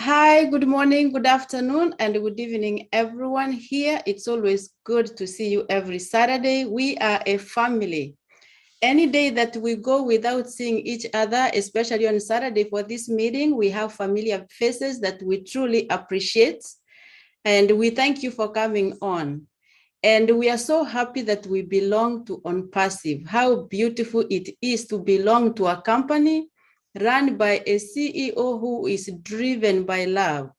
Hi, good morning, good afternoon, and good evening, everyone here. It's always good to see you every Saturday. We are a family. Any day that we go without seeing each other, especially on Saturday for this meeting, we have familiar faces that we truly appreciate. And we thank you for coming on. And we are so happy that we belong to OnPassive. How beautiful it is to belong to a company run by a CEO who is driven by love,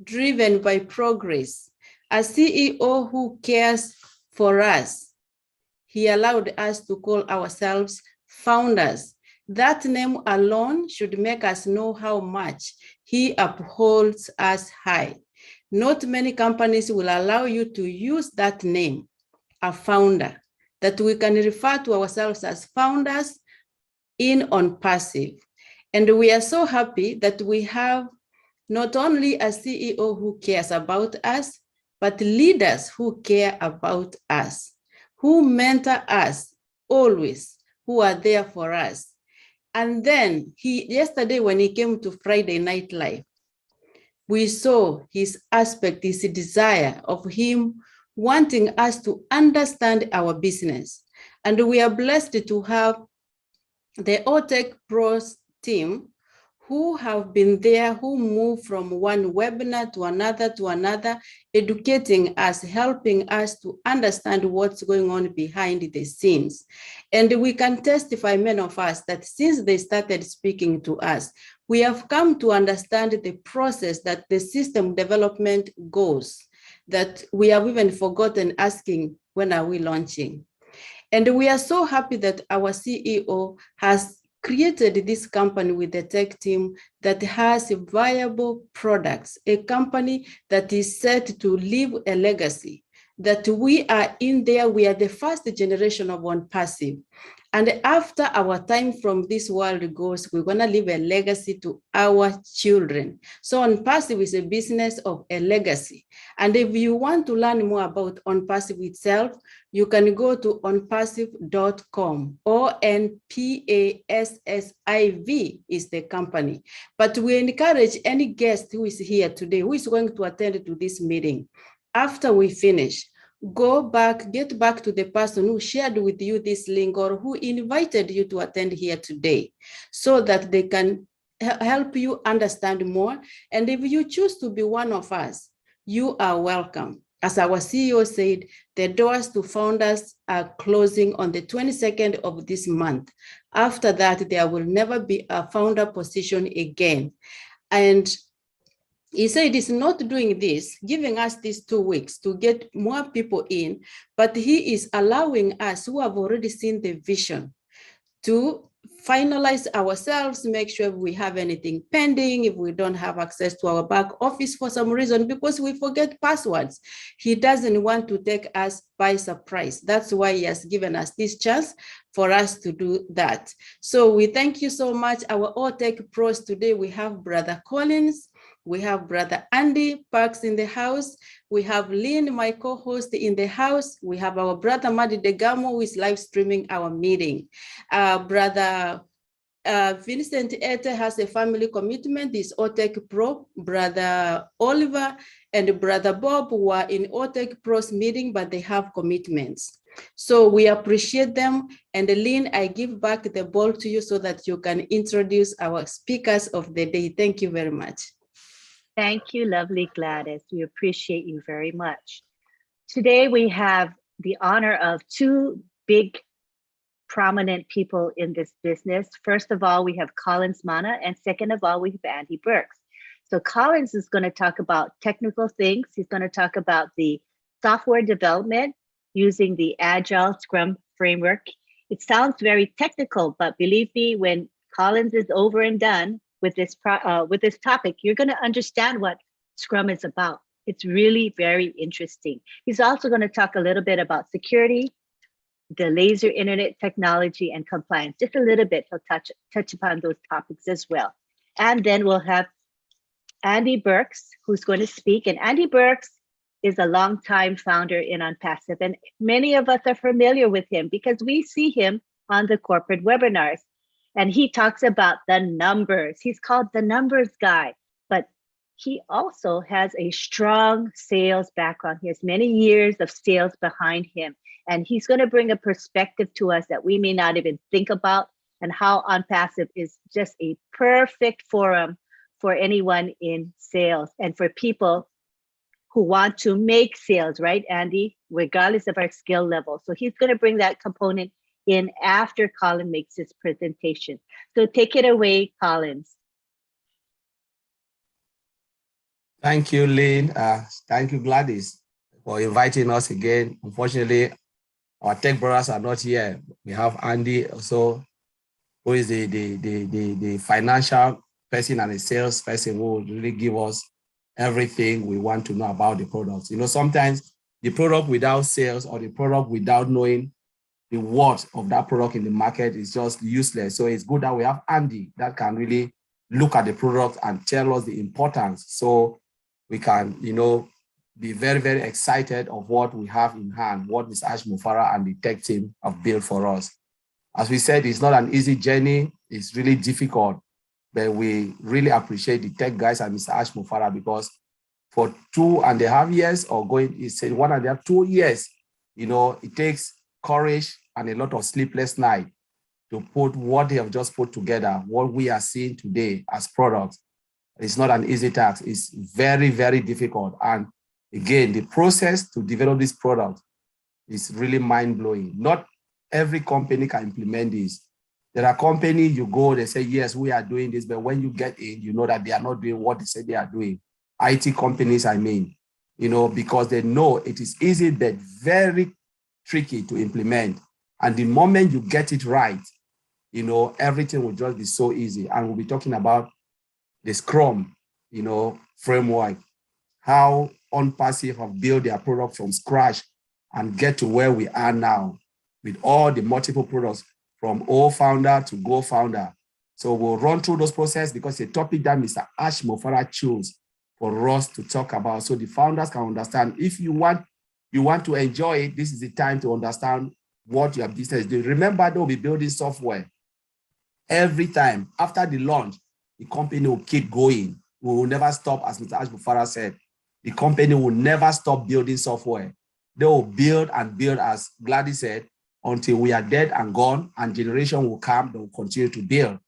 driven by progress, a CEO who cares for us. He allowed us to call ourselves founders. That name alone should make us know how much he upholds us high. Not many companies will allow you to use that name, a founder, that we can refer to ourselves as founders in OnPassive. And we are so happy that we have not only a CEO who cares about us, but leaders who care about us, who mentor us always, who are there for us. And then yesterday when he came to Friday Night Live, we saw his aspect, his desire of him wanting us to understand our business. And we are blessed to have the OTech Pros team who have been there, who move from one webinar to another, educating us, helping us to understand what's going on behind the scenes. And we can testify, many of us, that since they started speaking to us, we have come to understand the process that the system development goes, that we have even forgotten asking, when are we launching? And we are so happy that our CEO has created this company with the tech team that has viable products, a company that is set to leave a legacy, that we are in there, we are the first generation of OnPassive. And after our time from this world goes, we're gonna leave a legacy to our children. So OnPassive is a business of a legacy. And if you want to learn more about OnPassive itself, you can go to onpassive.com. OnPassive is the company. But we encourage any guest who is here today, who is going to attend to this meeting, after we finish, go back, get back to the person who shared with you this link or who invited you to attend here today, so that they can help you understand more. And if you choose to be one of us, you are welcome. As our CEO said, the doors to founders are closing on the 22nd of this month. After that, there will never be a founder position again. And he said he's not doing this, giving us these 2 weeks to get more people in, but he is allowing us who have already seen the vision to finalize ourselves, make sure if we have anything pending, if we don't have access to our back office for some reason, because we forget passwords. He doesn't want to take us by surprise. That's why he has given us this chance for us to do that. So we thank you so much. Our OTech Pros today, we have Brother Collins, we have Brother Andy Parks in the house. We have Lynn, my co-host, in the house. We have our brother Madi Degamo, who is live streaming our meeting. Brother Vincent Ete has a family commitment. He's OTech Pro. Brother Oliver and Brother Bob were in OTech Pro's meeting, but they have commitments. So we appreciate them. And Lynn, I give back the ball to you so that you can introduce our speakers of the day. Thank you very much. Thank you, lovely Gladys. We appreciate you very much. Today, we have the honor of two big, prominent people in this business. First of all, we have Collins Mana, and second of all, we have Andy Burks. So Collins is going to talk about technical things. He's going to talk about the software development using the Agile Scrum framework. It sounds very technical, but believe me, when Collins is over and done with this topic, you're going to understand what Scrum is about. It's really very interesting. He's also going to talk a little bit about security, the laser internet technology, and compliance. Just a little bit, he'll touch upon those topics as well. And then we'll have Andy Burks, who's going to speak. And Andy Burks is a longtime founder in OnPassive, and many of us are familiar with him because we see him on the corporate webinars. And he talks about the numbers. He's called the numbers guy, but he also has a strong sales background. He has many years of sales behind him. And he's going to bring a perspective to us that we may not even think about, and how OnPassive is just a perfect forum for anyone in sales and for people who want to make sales, right, Andy, regardless of our skill level. So he's going to bring that component in after Colin makes his presentation. So take it away, Collins. Thank you, Lynn. Thank you, Gladys, for inviting us again. Unfortunately, our tech brothers are not here. We have Andy also, who is the financial person and the sales person who will really give us everything we want to know about the products. You know, sometimes the product without sales or the product without knowing the worth of that product in the market is just useless. So it's good that we have Andy that can really look at the product and tell us the importance, so we can, you know, be very, very excited of what we have in hand, what Mr. Ash Mufara and the tech team have built for us. As we said, it's not an easy journey. It's really difficult, but we really appreciate the tech guys and Mr. Ash Mufara, because for 2.5 years or going, he said 2 years, you know, it takes courage and a lot of sleepless night to put what they have just put together, what we are seeing today as products. It's not an easy task. It's very, very difficult. And again, the process to develop this product is really mind-blowing. Not every company can implement this. There are companies you go, they say, yes, we are doing this, but when you get in, you know that they are not doing what they say they are doing. IT companies, I mean, you know, because they know it is easy, but very tricky to implement. And the moment you get it right, you know, everything will just be so easy. And we'll be talking about the Scrum, you know, framework, how OnPassive have built their product from scratch and get to where we are now with all the multiple products from O founder to Go founder. So we'll run through those processes because it's a topic that Mr. Ash Mofara chose for us to talk about, so the founders can understand. If you want to enjoy it, this is the time to understand what your business is doing. Remember, they'll be building software every time. After the launch, the company will keep going. We will never stop, as Mr. Ash Mufara said. The company will never stop building software. They will build and build, as Gladys said, until we are dead and gone, and generation will come, they will continue to build,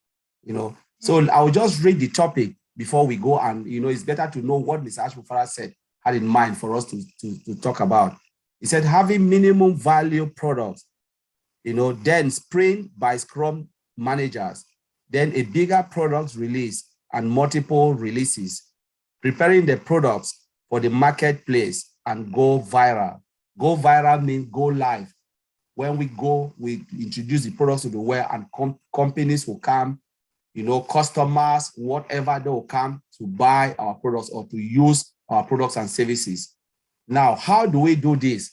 you know. So I'll just read the topic before we go, and, you know, it's better to know what Mr. Ash Mufara said, had in mind for us to talk about. He said, having minimum value products, you know, then sprint by Scrum managers, then a bigger product release and multiple releases, preparing the products for the marketplace and go viral. Go viral means go live. When we go, we introduce the products to the world, and companies will come, you know, customers, whatever, they will come to buy our products or to use our products and services. Now, how do we do this?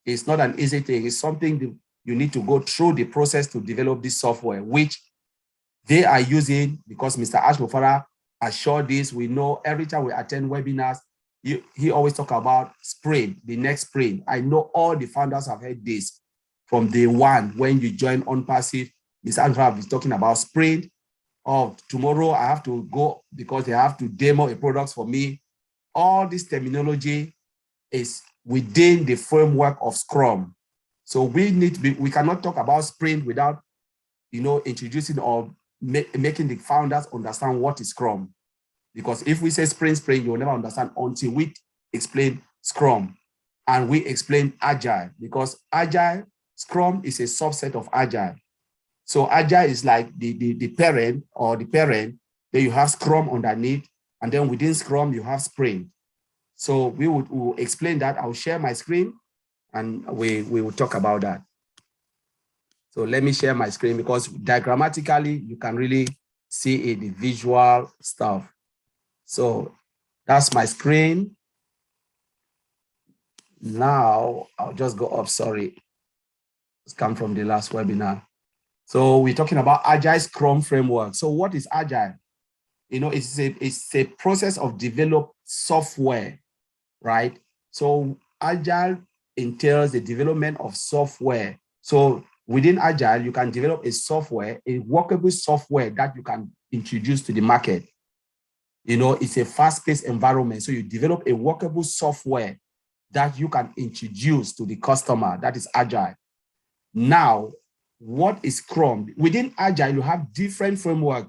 It's not an easy thing. It's something that you need to go through the process to develop this software, which they are using, because Mr. Ash Mufara assured this. We know every time we attend webinars, he always talk about sprint, the next sprint. I know all the founders have heard this from day one. When you join OnPassive, Mr. Ash Mufara is talking about sprint. Oh, tomorrow I have to go because they have to demo a product for me. All this terminology is within the framework of Scrum. So we cannot talk about sprint without, you know, introducing or making the founders understand what is Scrum. Because if we say sprint, you will never understand until we explain Scrum and we explain Agile, because Agile, Scrum is a subset of Agile. So Agile is like the parent, then you have Scrum underneath, and then within Scrum, you have Sprint. So we will explain that. I'll share my screen and we will talk about that. So let me share my screen, because diagrammatically, you can really see the visual stuff. So that's my screen. Now I'll just go up, sorry. It's come from the last webinar. So we're talking about Agile Scrum framework. So what is Agile? You know, it's a process of develop software, right? So Agile entails the development of software. So within Agile, you can develop a software, a workable software that you can introduce to the market. You know, it's a fast-paced environment. So you develop a workable software that you can introduce to the customer that is agile. Now, what is Scrum? Within agile, you have different framework,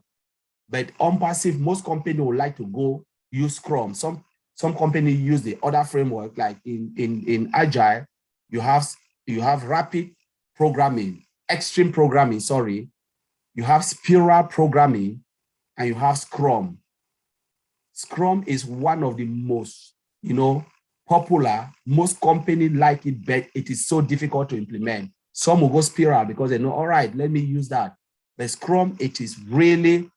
but on passive, most companies would like to go use Scrum. Some companies use the other framework, like in agile, you have rapid programming, extreme programming, sorry. You have spiral programming, and you have Scrum. Scrum is one of the most, popular. Most companies like it, but it is so difficult to implement. Some will go spiral because they know, all right, let me use that. But Scrum, it is really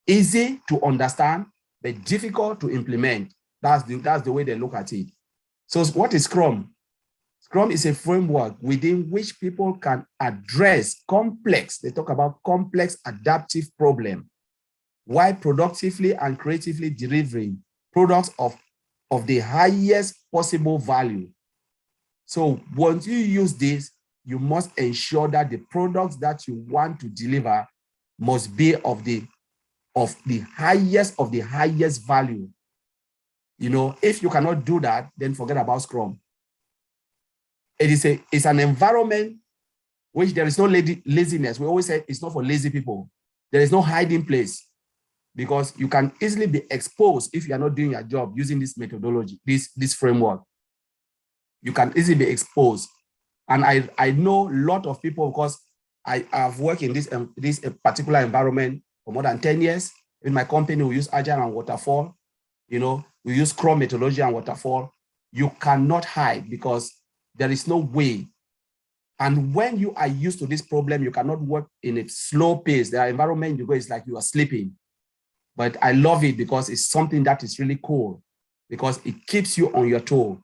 easy to understand, but difficult to implement. That's the way they look at it. So what is Scrum? Scrum is a framework within which people can address complex, they talk about complex adaptive problem, while productively and creatively delivering products of the highest possible value. So once you use this, you must ensure that the products that you want to deliver must be of the highest value. If you cannot do that, then forget about Scrum. It's an environment which there is no laziness. We always say it's not for lazy people. There is no hiding place, because you can easily be exposed if you are not doing your job using this methodology, this framework. You can easily be exposed. And I know a lot of people, because I have worked in this particular environment for more than 10 years. In my company, we use Agile and Waterfall. We use Scrum methodology and Waterfall. You cannot hide, because there is no way. And when you are used to this problem, you cannot work in a slow pace. There are environments you go, it's like you are sleeping. But I love it because it's something that is really cool, because it keeps you on your toe.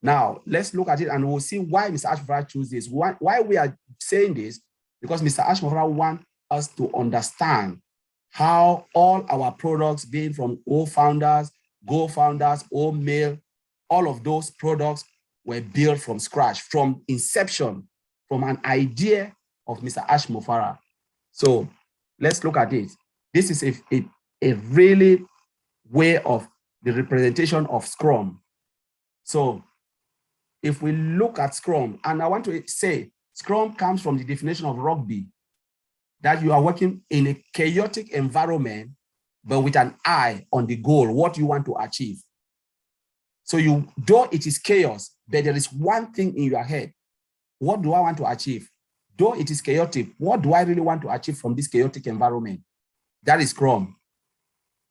Now, let's look at it and we'll see why Mr. Ashmofara chose this. Why we are saying this, because Mr. Ashmofara wants us to understand how all our products, being from old founders, Go founders, old mail, all of those products were built from scratch, from inception, from an idea of Mr. Ashmofara. So let's look at it. This is a really way of the representation of Scrum. So if we look at Scrum, and I want to say, Scrum comes from the definition of rugby, that you are working in a chaotic environment, but with an eye on the goal, what you want to achieve. So though it is chaos, but there is one thing in your head. What do I want to achieve? Though it is chaotic, what do I really want to achieve from this chaotic environment? That is Scrum.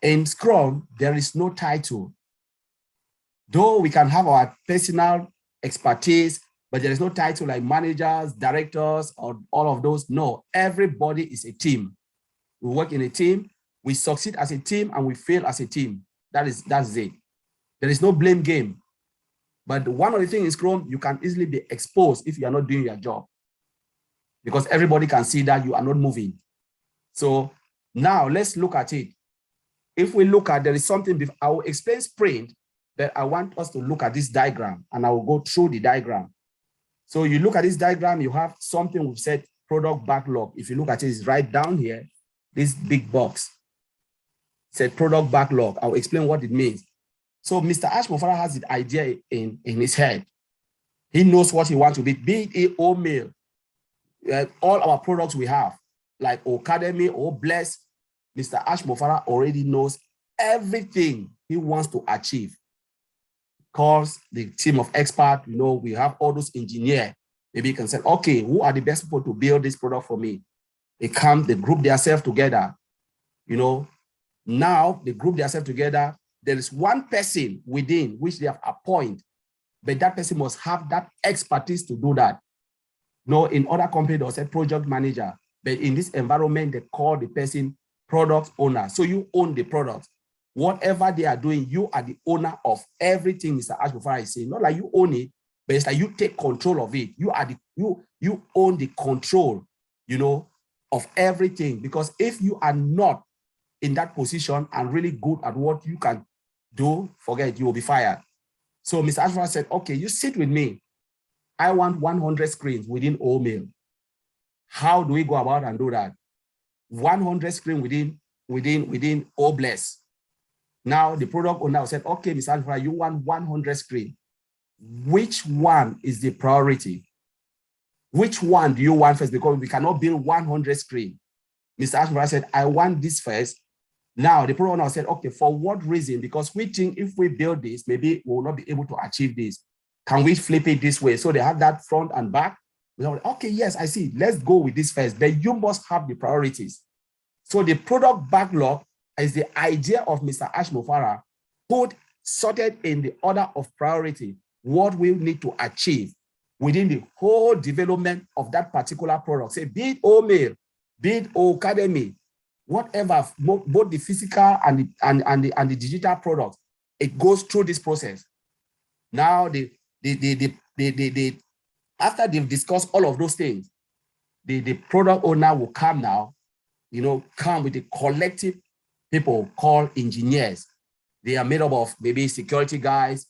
In Scrum, there is no title. Though we can have our personal expertise, but there is no title like managers, directors, or all of those. No, everybody is a team. We work in a team, we succeed as a team, and we fail as a team. That's it. There is no blame game. But one of the things in Scrum, you can easily be exposed if you are not doing your job, because everybody can see that you are not moving. So now let's look at it. If we look at, there is something, I will explain sprint, but I want us to look at this diagram, and I will go through the diagram. So you look at this diagram, you have something we've said product backlog. If you look at it, it's right down here, this big box. It said product backlog. I'll explain what it means. So Mr. Ashmofara has the idea in his head. He knows what he wants to be it or mail. All our products we have, like Academy or Bless, Mr. Ashmofara already knows everything he wants to achieve. Calls the team of experts, we have all those engineers. Maybe you can say, okay, who are the best people to build this product for me? They group themselves together. Now they group themselves together. There is one person within which they have appointed, but that person must have that expertise to do that. In other companies, they'll say project manager, but in this environment, they call the person product owner. So you own the product. Whatever they are doing, you are the owner of everything Mr. Ashmofara is saying. Not like you own it, but it's like you take control of it. You own the control, of everything. Because if you are not in that position and really good at what you can do, forget, you will be fired. So Mr. Ashmofara said, okay, you sit with me. I want 100 screens within mail. How do we go about and do that? 100 screens within Bless. Now the product owner said, okay, Mr. Ashmufara, you want 100 screen. Which one is the priority? Which one do you want first? Because we cannot build 100 screen. Mr. Ashmufara said, I want this first. Now the product owner said, okay, for what reason? Because we think if we build this, maybe we will not be able to achieve this. Can we flip it this way? So they have that front and back. Okay, yes, I see. Let's go with this first. But you must have the priorities. So the product backlog is the idea of Mr. Ashmufara, sorted in the order of priority, what we need to achieve within the whole development of that particular product. Say, be it O-mail, be it O-academy, whatever, both the physical and the digital products, it goes through this process. Now, after they've discussed all of those things, the product owner will come now, come with a collective people called engineers. They are made up of maybe security guys,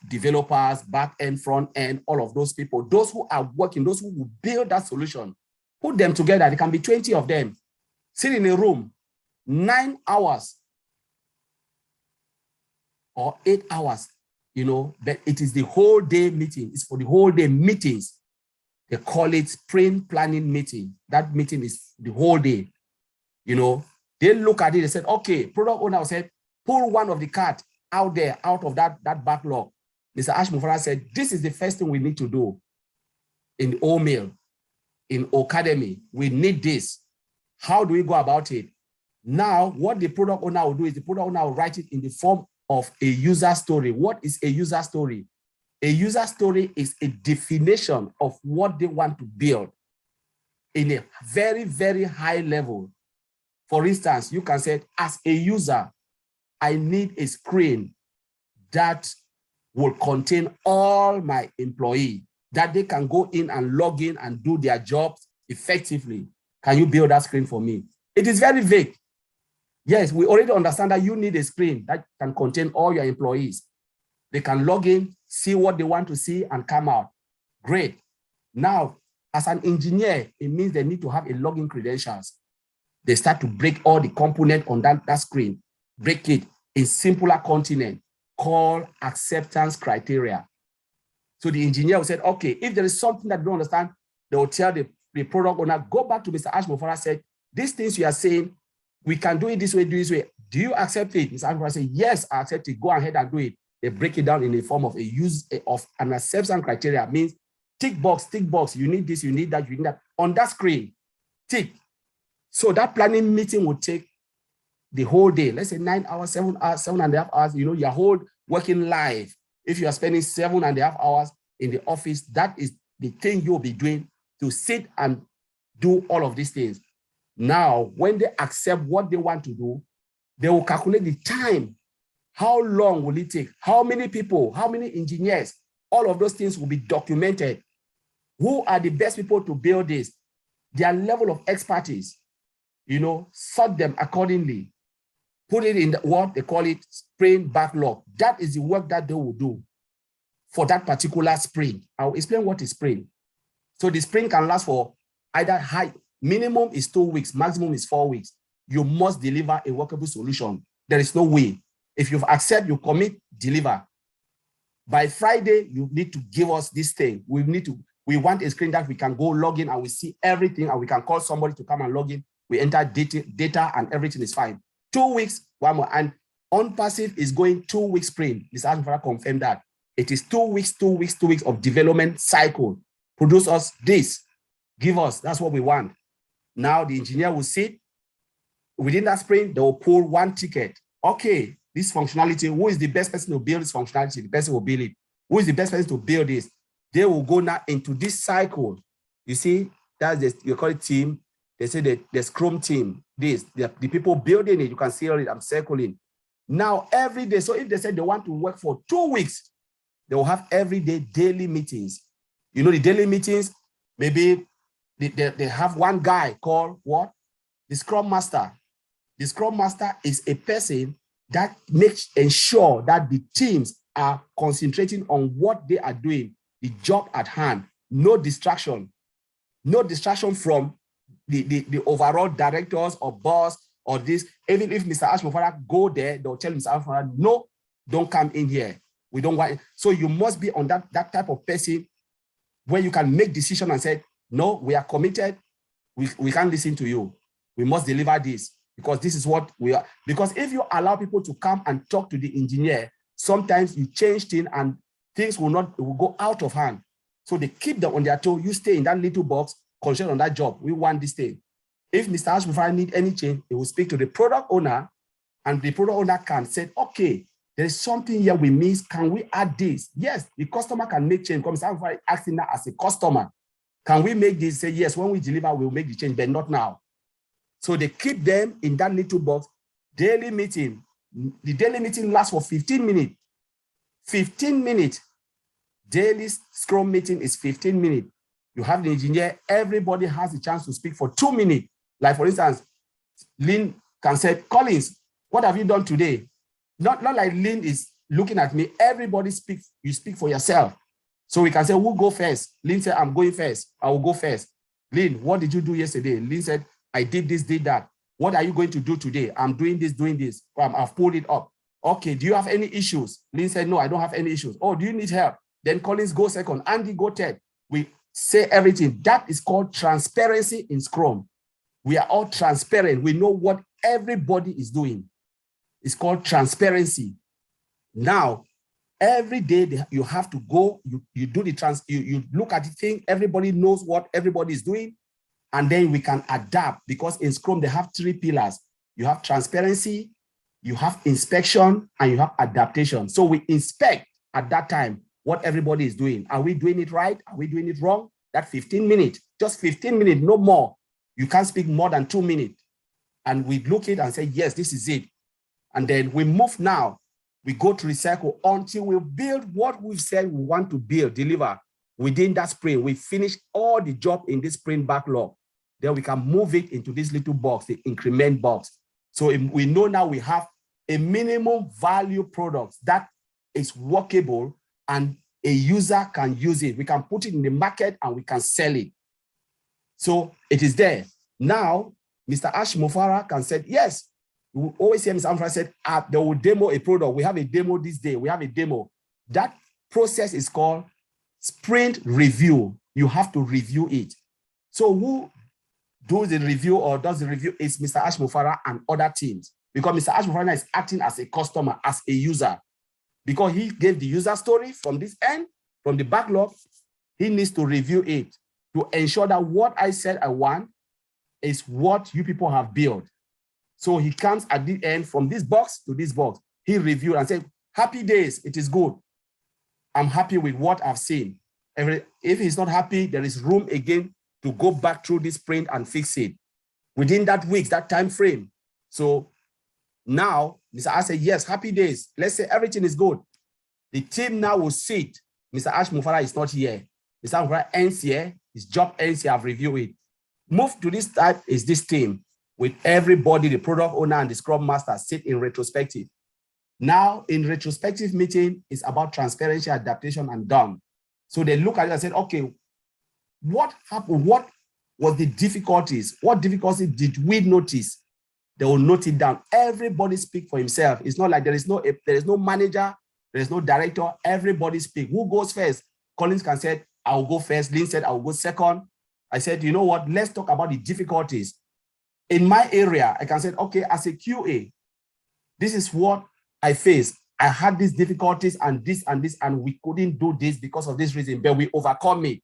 developers, back end, front end, all of those people, those who are working, those who will build that solution, put them together. There can be 20 of them, sit in a room, 9 hours or 8 hours, but it is the whole day meeting. It's for the whole day meetings. They call it sprint planning meeting. That meeting is the whole day. They look at it, they said, okay, product owner said, pull one of the cart out there, out of that backlog. Mr. Ashmufara said, this is the first thing we need to do in O-mail, in O-academy. We need this. How do we go about it? Now, what the product owner will do is the product owner will write it in the form of a user story. What is a user story? A user story is a definition of what they want to build in a very, very high level. For instance, you can say, as a user, I need a screen that will contain all my employees, that they can go in and log in and do their jobs effectively. Can you build that screen for me? It is very vague. Yes, we already understand that you need a screen that can contain all your employees. They can log in, see what they want to see, and come out. Great. Now, as an engineer, it means they need to have a login credentials. They start to break all the components on that screen, break it in simpler continent called acceptance criteria. So the engineer will say, okay, if there is something that you don't understand, they will tell the product owner, go back to Mr. Ashmufara, said, these things you are saying, we can do it this way, do this way. Do you accept it? Mr. Ashmufara said, yes, I accept it. Go ahead and do it. They break it down in the form of an acceptance criteria. Means tick box, you need this, you need that, you need that. On that screen, tick. So that planning meeting will take the whole day. Let's say 9 hours, 7 hours, 7.5 hours, your whole working life. If you are spending 7.5 hours in the office, that is the thing you'll be doing to sit and do all of these things. Now, when they accept what they want to do, they will calculate the time. How long will it take? How many people, how many engineers? All of those things will be documented. Who are the best people to build this? Their level of expertise, sort them accordingly. Put it in what they call it sprint backlog. That is the work that they will do for that particular sprint. I'll explain what is sprint. So the sprint can last for either minimum is 2 weeks, maximum is 4 weeks. You must deliver a workable solution. There is no way. If you've accepted, you commit, deliver. By Friday, you need to give us this thing. We want a screen that we can go log in and we see everything, and we can call somebody to come and log in. We enter data and everything is fine. 2 weeks, one more. And OnPassive is going 2 weeks sprint. Mr. Ashmufara confirmed that. It is 2 weeks of development cycle. Produce us this. Give us. That's what we want. Now the engineer will sit. Within that sprint, they will pull one ticket. Okay, this functionality, who is the best person to build this functionality? The person will build it. Who is the best person to build this? They will go now into this cycle. You see, that's you call it team. They say the Scrum team, the people building it, you can see it, I'm circling. Now, every day, so if they said they want to work for 2 weeks, they will have every day daily meetings. The daily meetings, maybe they have one guy called what? The Scrum Master. The Scrum Master is a person that ensure that the teams are concentrating on what they are doing, the job at hand, no distraction from the overall directors or boss or this. Even if Mr. Ashmofara go there, they'll tell Mr. Ashmofara, no, don't come in here. We don't want it. So you must be on that type of person where you can make decision and say, no, we are committed. We can't listen to you. We must deliver this because this is what we are. Because if you allow people to come and talk to the engineer, sometimes you change things and things will go out of hand. So they keep them on their toe. You stay in that little box, concentrate on that job. We want this thing. If Mr. Ashmofara need any change, he will speak to the product owner, and the product owner can say, okay, there is something here we miss. Can we add this? Yes, the customer can make change. Because Mr. Ashmofara asking that as a customer, can we make this? Say yes, when we deliver, we'll make the change, but not now. So they keep them in that little box. Daily meeting. The daily meeting lasts for 15 minutes. 15 minutes. Daily Scrum meeting is 15 minutes. You have the engineer, everybody has a chance to speak for 2 minutes. Like for instance, Lynn can say, Collins, what have you done today? Not like Lynn is looking at me, everybody speaks, you speak for yourself. So we can say, who go first? Lynn said, I'm going first, I will go first. Lynn, what did you do yesterday? Lynn said, I did this, did that. What are you going to do today? I'm doing this, doing this. I've pulled it up. Okay, do you have any issues? Lynn said, no, I don't have any issues. Oh, do you need help? Then Collins go second, Andy go third. We say everything. That is called transparency in Scrum. We are all transparent. We know what everybody is doing. It's called transparency. Now, every day you have to go, you do the you look at the thing, everybody knows what everybody is doing, and then we can adapt, because in Scrum they have 3 pillars. You have transparency, you have inspection, and you have adaptation. So we inspect at that time what everybody is doing. Are we doing it right? Are we doing it wrong? That 15 minutes, just 15 minutes, no more. You can't speak more than 2 minutes. And we look at it and say, yes, this is it. And then we move now. We go to recycle until we build what we've said we want to build, deliver within that sprint. We finish all the job in this sprint backlog. Then we can move it into this little box, the increment box. So we know now we have a minimum value product that is workable and a user can use it. We can put it in the market and we can sell it. So it is there. Now, Mr. Ashmofara can say, yes, we always hear Mr. Ashmofara said, they will demo a product. We have a demo this day. We have a demo. That process is called sprint review. You have to review it. So who does the review or does the review is Mr. Ashmofara and other teams, because Mr. Ashmofara is acting as a customer, as a user, because he gave the user story from this end, from the backlog. He needs to review it to ensure that what I said I want is what you people have built. So he comes at the end from this box to this box. He reviewed and said, happy days, it is good. I'm happy with what I've seen. If he's not happy, there is room again to go back through this sprint and fix it within that week, that time frame. So now, Mr. Ash said, yes, happy days. Let's say everything is good. The team now will sit. Mr. Ashmofara is not here. Mr. Ashmofara ends here. His job ends here. I've reviewed it. Move to this type is this team with everybody, the product owner and the scrum master sit in retrospective. Now, in retrospective meeting, it's about transparency, adaptation, and done. So they look at it and said, okay, what happened? What was the difficulties? What difficulties did we notice? They will note it down. Everybody speak for himself. It's not like there is no manager, there is no director. Everybody speak. Who goes first? Collins can say, I will go first. Lynn said, I will go second. I said, you know what? Let's talk about the difficulties. In my area, I can say, okay, as a QA, this is what I faced. I had these difficulties and this, and we couldn't do this because of this reason, but we overcome it.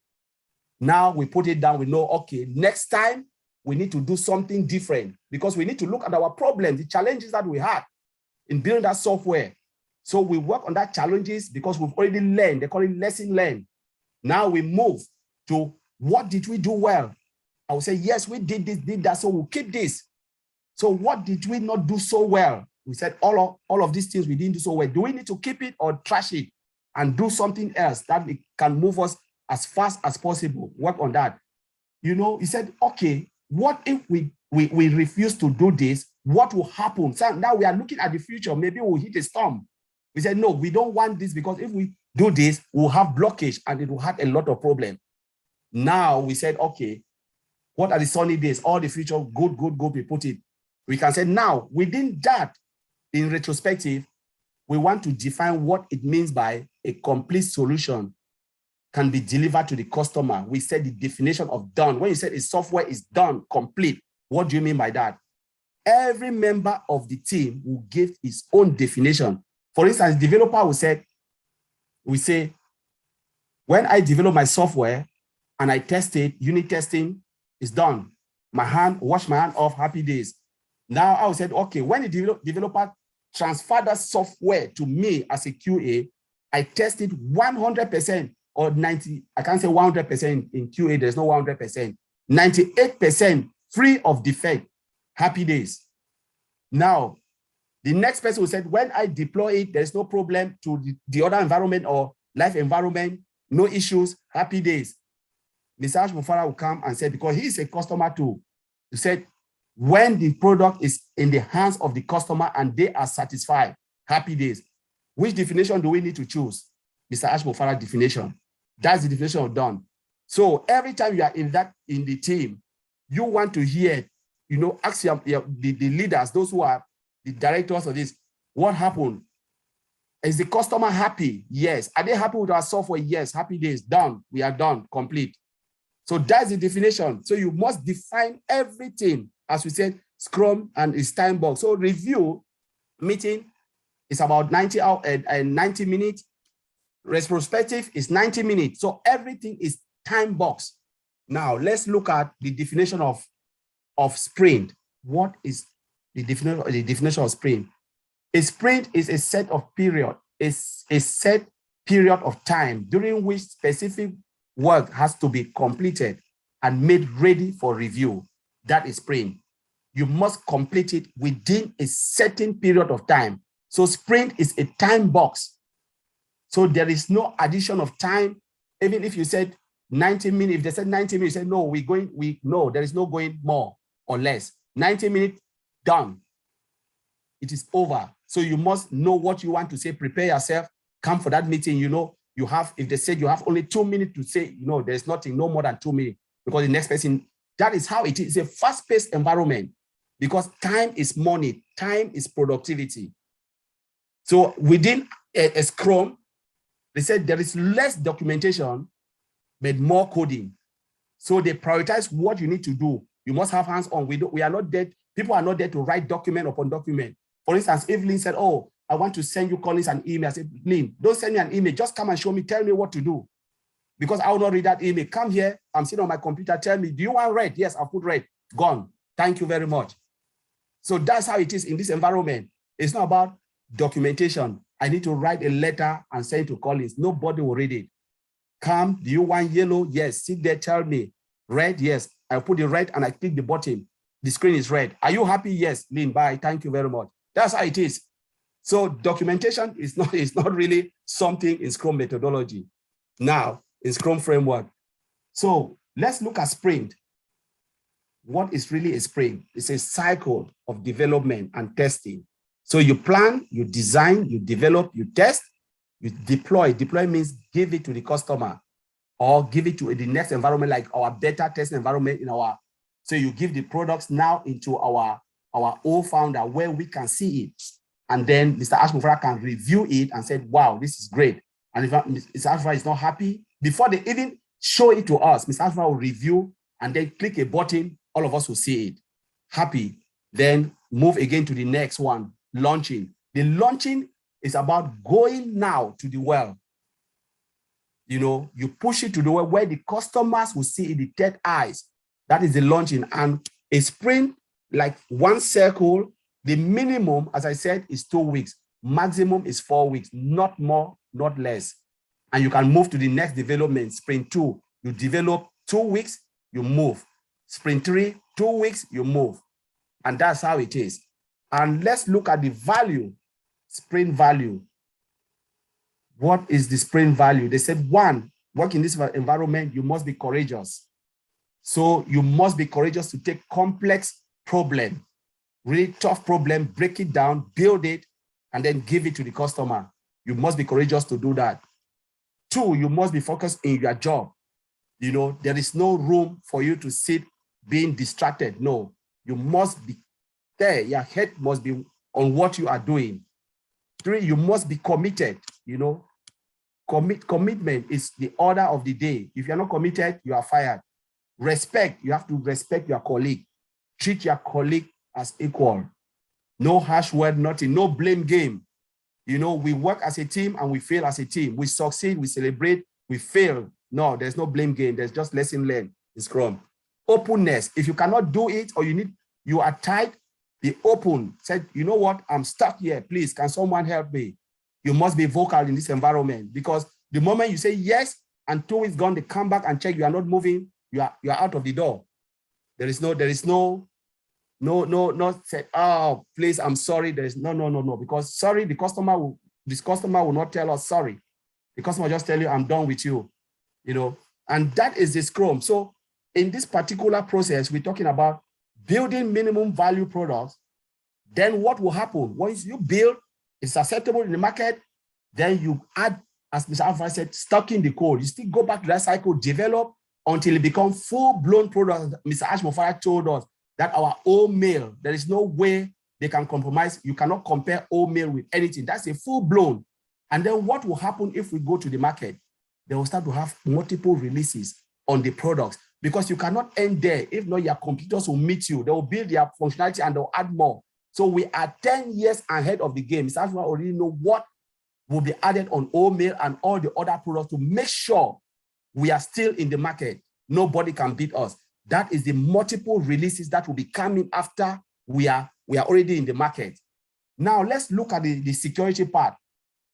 Now we put it down. We know, okay, next time we need to do something different because we need to look at our problems, the challenges that we had in building that software. So we work on that challenges because we've already learned. They call it lesson learned. Now we move to what did we do well? I will say, yes, we did this, did that, so we'll keep this. So what did we not do so well? We said all of these things we didn't do so well. Do we need to keep it or trash it and do something else that can move us as fast as possible? Work on that. You know, he said, okay, what if we refuse to do this? What will happen? So now we are looking at the future. Maybe we'll hit a storm. We said, no, we don't want this because if we do this, we'll have blockage and it will have a lot of problems. Now we said, okay, what are the sunny days? All the future, good, we put it. We can say now, within that, in retrospective, we want to define what it means by a complete solution can be delivered to the customer. We said the definition of done. When you said a software is done, complete, what do you mean by that? Every member of the team will give his own definition. For instance, developer will say, when I develop my software and I test it, unit testing is done. Wash my hand off, happy days. Now I will say, okay, when the developer transfer that software to me as a QA, I test it 100% or 90, I can't say 100% in QA, there's no 100%, 98% free of defect, happy days. Now, the next person will say, when I deploy it, there's no problem to the other environment or live environment, no issues, happy days. Mr. Ashmufara will come and say, because he is a customer too, he said, when the product is in the hands of the customer and they are satisfied, happy days. Which definition do we need to choose? Mr. Ashmufara definition. That's the definition of done. So every time you are in the team, you want to hear, ask the leaders, those who are the directors of this, what happened? Is the customer happy? Yes. Are they happy with our software? Yes. Happy days, done. We are done, complete. So that's the definition. So you must define everything. As we said, Scrum and its time box. So review meeting is about 90 minutes. Retrospective is 90 minutes. So everything is time box. Now let's look at the definition of sprint. What is the definition of sprint? A sprint is a set of period, is a set period of time during which specific work has to be completed and made ready for review. That is sprint. You must complete it within a certain period of time. So sprint is a time box. So there is no addition of time. Even if you said 90 minutes, if they said 90 minutes, you say, no, no, there is no going more or less. 90 minutes, done. It is over. So you must know what you want to say, prepare yourself, come for that meeting. You have, if they said you have only 2 minutes to say, there's nothing, no more than 2 minutes, because the next person, that is how it is. It's a fast-paced environment because time is money, time is productivity. So within a Scrum, they said there is less documentation, but more coding. So they prioritize what you need to do. You must have hands-on. We are not there. People are not there to write document upon document. For instance, if Lynn said, oh, I want to send you Collins an email. I said, Lynn, don't send me an email. Just come and show me, tell me what to do. Because I will not read that email. Come here, I'm sitting on my computer, tell me, do you want red? Yes, I'll put red. Gone. Thank you very much. So that's how it is in this environment. It's not about documentation. I need to write a letter and send it to Collins. Nobody will read it. Come, do you want yellow? Yes, sit there, tell me. Red? Yes. I put the red and I click the button. The screen is red. Are you happy? Yes, Lynn, bye. Thank you very much. That's how it is. So documentation is not really something in Scrum methodology. Now, in Scrum framework. So let's look at sprint. What is really a sprint? It's a cycle of development and testing. So you plan, you design, you develop, you test, you deploy. Deploy means give it to the customer or give it to the next environment, like our beta test environment so you give the products now into our old founder where we can see it. And then Mr. Ashmufara can review it and say, wow, this is great. And if Mr. Ashmufara is not happy, before they even show it to us, Mr. Ashmufara will review and then click a button, all of us will see it. Happy, then move again to the next one, launching. The launching is about going now to the well. You push it to the well where the customers will see it, the third eyes. That is the launching. And a sprint, like one circle, the minimum, as I said, is 2 weeks. Maximum is 4 weeks, not more, not less. And you can move to the next development. Sprint 2, you develop 2 weeks, you move. Sprint 3, 2 weeks, you move. And that's how it is. And let's look at the value, sprint value. What is the sprint value? They said, one, work in this environment, you must be courageous. So you must be courageous to take complex problem, really tough problem, break it down, build it, and then give it to the customer. You must be courageous to do that. 2, you must be focused in your job. There is no room for you to sit being distracted. No, you must be there. Your head must be on what you are doing. 3, you must be committed. You know, commitment is the order of the day. If you're not committed, you are fired. Respect, you have to respect your colleague. Treat your colleague as equal. No harsh word, nothing, no blame game. You know, we work as a team and we fail as a team. We succeed, we celebrate, we fail. No, there's no blame game. There's just lesson learned in Scrum. Openness, if you cannot do it or you are tight, be open. Said, you know what, I'm stuck here. Please, can someone help me? You must be vocal in this environment, because the moment you say yes and 2 weeks gone, they come back and check you are not moving, you are out of the door. There is no say, oh, please, I'm sorry. There is no, because sorry, this customer will not tell us sorry. The customer just tell you, I'm done with you, you know, and that is the Scrum. So in this particular process, we're talking about building minimum value products. Then what will happen? Once you build, it's acceptable in the market, then you add, as Mr. Alpha said, stocking the code. You still go back to that cycle, develop until it becomes full-blown products. Mr. Ashmofara told us that our old mail, there is no way they can compromise. You cannot compare old mail with anything. That's a full-blown. And then what will happen if we go to the market? They will start to have multiple releases on the products, because you cannot end there. If not, your competitors will meet you. They will build their functionality and they'll add more. So we are 10 years ahead of the game. Mr. Ashmofara already know what will be added on old mail and all the other products to make sure we are still in the market. Nobody can beat us. That is the multiple releases that will be coming after we are already in the market. Now let's look at the security part.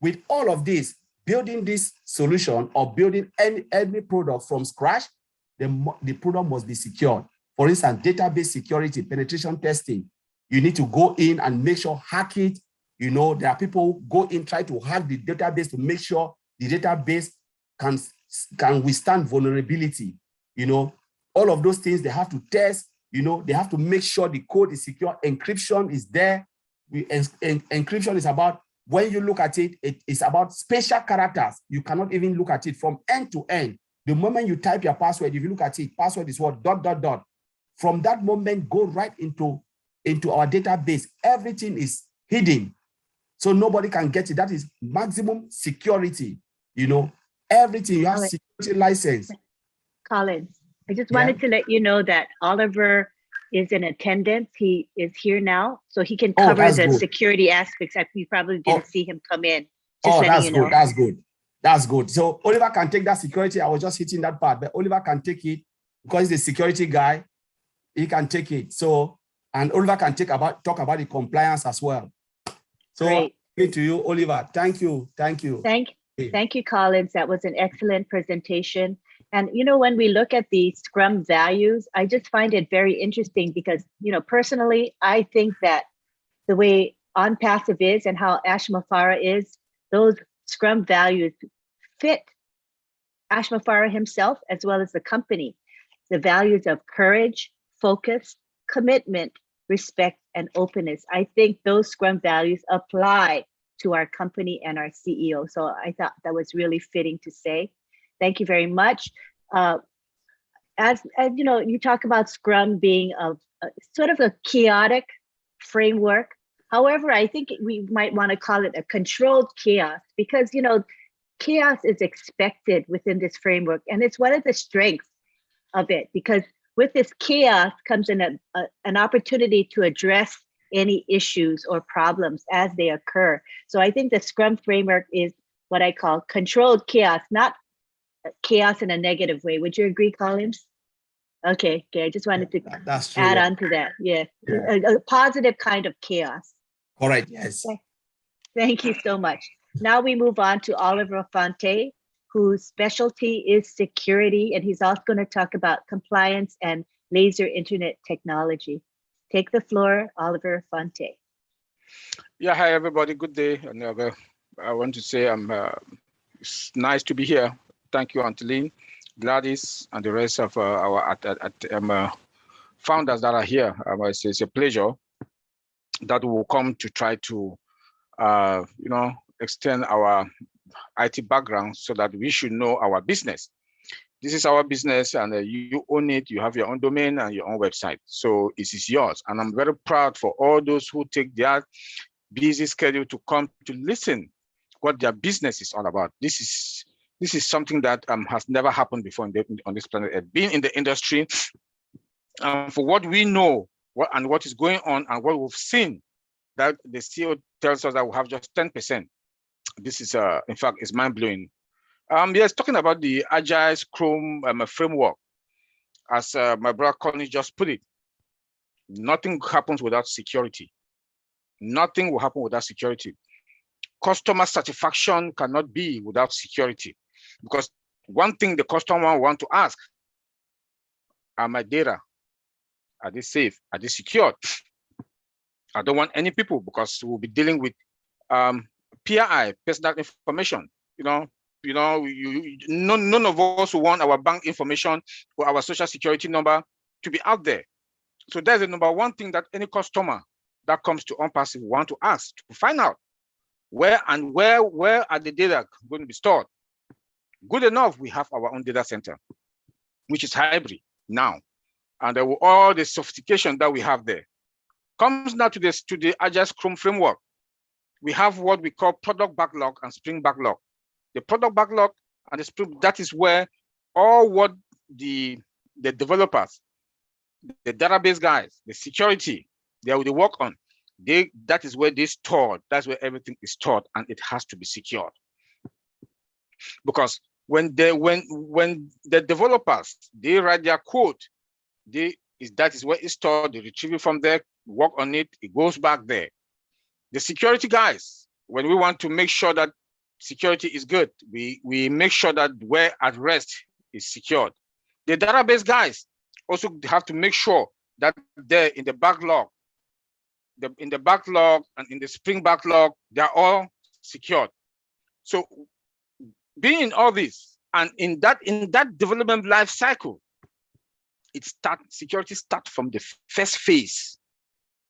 With all of this, building this solution or building any product from scratch, the product must be secured. For instance, database security, penetration testing. You need to go in and make sure, hack it. You know, there are people who go in, try to hack the database to make sure the database can withstand vulnerability. You know, all of those things they have to test. You know, they have to make sure the code is secure. Encryption is there. Encryption is about, when you look at it, it's about special characters. You cannot even look at it from end to end. The moment you type your password, if you look at it, password is what, ... From that moment, go right into our database. Everything is hidden, so nobody can get it. That is maximum security. You know, everything, you have security license. Collins, I just wanted to let you know that Oliver is in attendance. He is here now, so he can cover the security aspects. You probably didn't see him come in. Just that's you know. good. That's good. That's good. So Oliver can take that security. I was just hitting that part, but Oliver can take it because he's the security guy. He can take it. So, and Oliver can talk about the compliance as well. So, to you, Oliver. Thank you. Thank you. Thank you, Collins. That was an excellent presentation. And, you know, when we look at the Scrum values, I just find it very interesting because, you know, personally, I think that the way OnPassive is and how Ashmofara is, those Scrum values fit Ashmofara himself as well as the company. The values of courage, focus, commitment, respect, and openness. I think those Scrum values apply to our company and our CEO. So I thought that was really fitting to say. Thank you very much. As you know, you talk about Scrum being a sort of a chaotic framework. However, I think we might want to call it a controlled chaos because, you know, chaos is expected within this framework. And it's one of the strengths of it, because with this chaos comes in an opportunity to address any issues or problems as they occur. So I think the Scrum framework is what I call controlled chaos, not chaos in a negative way. Would you agree, Collins? Okay, I just wanted to add on to that. Yeah. A positive kind of chaos. All right, yes. Okay. Thank you so much. Now we move on to Oliver Fonte, whose specialty is security, and he's also going to talk about compliance and laser internet technology. Take the floor, Oliver Fonte. Yeah, hi everybody, good day. And I want to say it's nice to be here. Thank you, Anteline, Gladys, and the rest of our founders that are here. It's a pleasure that we will come to try to, extend our IT background so that we should know our business. This is our business, and you own it. You have your own domain and your own website, so it is yours. And I'm very proud for all those who take their busy schedule to come to listen what their business is all about. This is something that has never happened before on this planet. Being in the industry, for what we know, what is going on, and what we've seen, that the CEO tells us that we have just 10%. This is, in fact, it's mind blowing. Yes, talking about the Agile Scrum framework, as my brother Connie just put it, nothing happens without security. Nothing will happen without security. Customer satisfaction cannot be without security, because one thing the customer want to ask: are my data, are they safe? Are they secured? I don't want any people, because we'll be dealing with PII, personal information. None of us want our bank information or our social security number to be out there. So that's the number one thing that any customer that comes to OnPassive want to ask, to find out where are the data going to be stored. Good enough, we have our own data center, which is hybrid now, and all the sophistication that we have there comes now to the Agile Scrum framework. We have what we call product backlog and sprint backlog. The product backlog and the sprint, that is where all what the developers, the database guys, the security, they work on. That is where they stored. That's where everything is stored, and it has to be secured. Because when the developers, they write their code, that is where it's stored. They retrieve it from there, work on it, it goes back there. The security guys, when we want to make sure that security is good, we make sure that where at rest is secured. The database guys also have to make sure that there in the backlog, in the backlog and in the sprint backlog, they're all secured. So being in all this, and in that development life cycle, security starts from the first phase,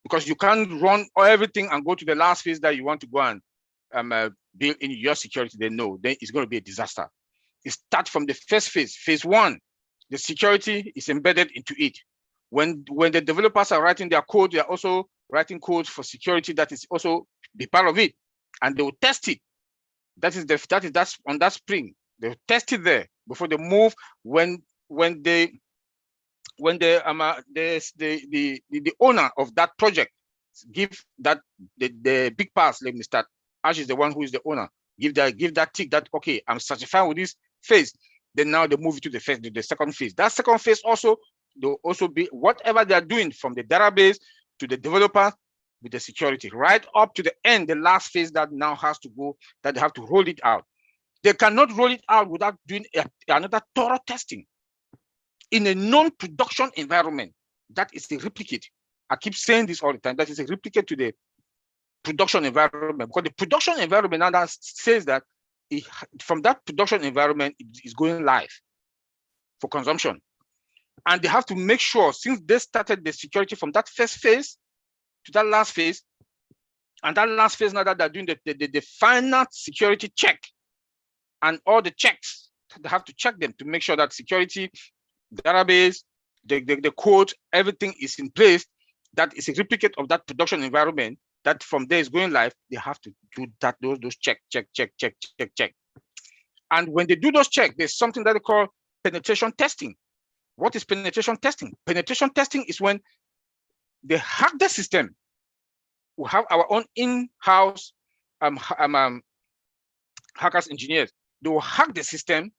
because you can't run everything and go to the last phase that you want to go and build in your security. Then it's going to be a disaster. It starts from the first phase. Phase one, the security is embedded into it. When the developers are writing their code, they are also writing code for security that is also be part of it, and they will test it. That's on that spring. They'll test it there before they move. When the owner of that project give that the big pass, let me start. Ash is the one who is the owner. Give that tick that, okay, I'm satisfied with this phase. Then now they move it to the second phase. That second phase also, they'll also be whatever they're doing from the database to the developer with the security, right up to the end, the last phase that now has to go, that they have to roll it out. They cannot roll it out without doing another thorough testing. In a non-production environment, that is a replicate. I keep saying this all the time, that is a replicate to the production environment, because the production environment now that says that from that production environment, it is going live for consumption. And they have to make sure, since they started the security from that first phase to that last phase, and that last phase now that they're doing the final security check, and all the checks, they have to check them to make sure that security, database, the code, everything is in place. That is a replicate of that production environment that from there is going live. They have to do that, those check. And when they do those checks, there's something that they call penetration testing. What is penetration testing? Penetration testing is when they hack the system. We have our own in-house hackers engineers. They will hack the system,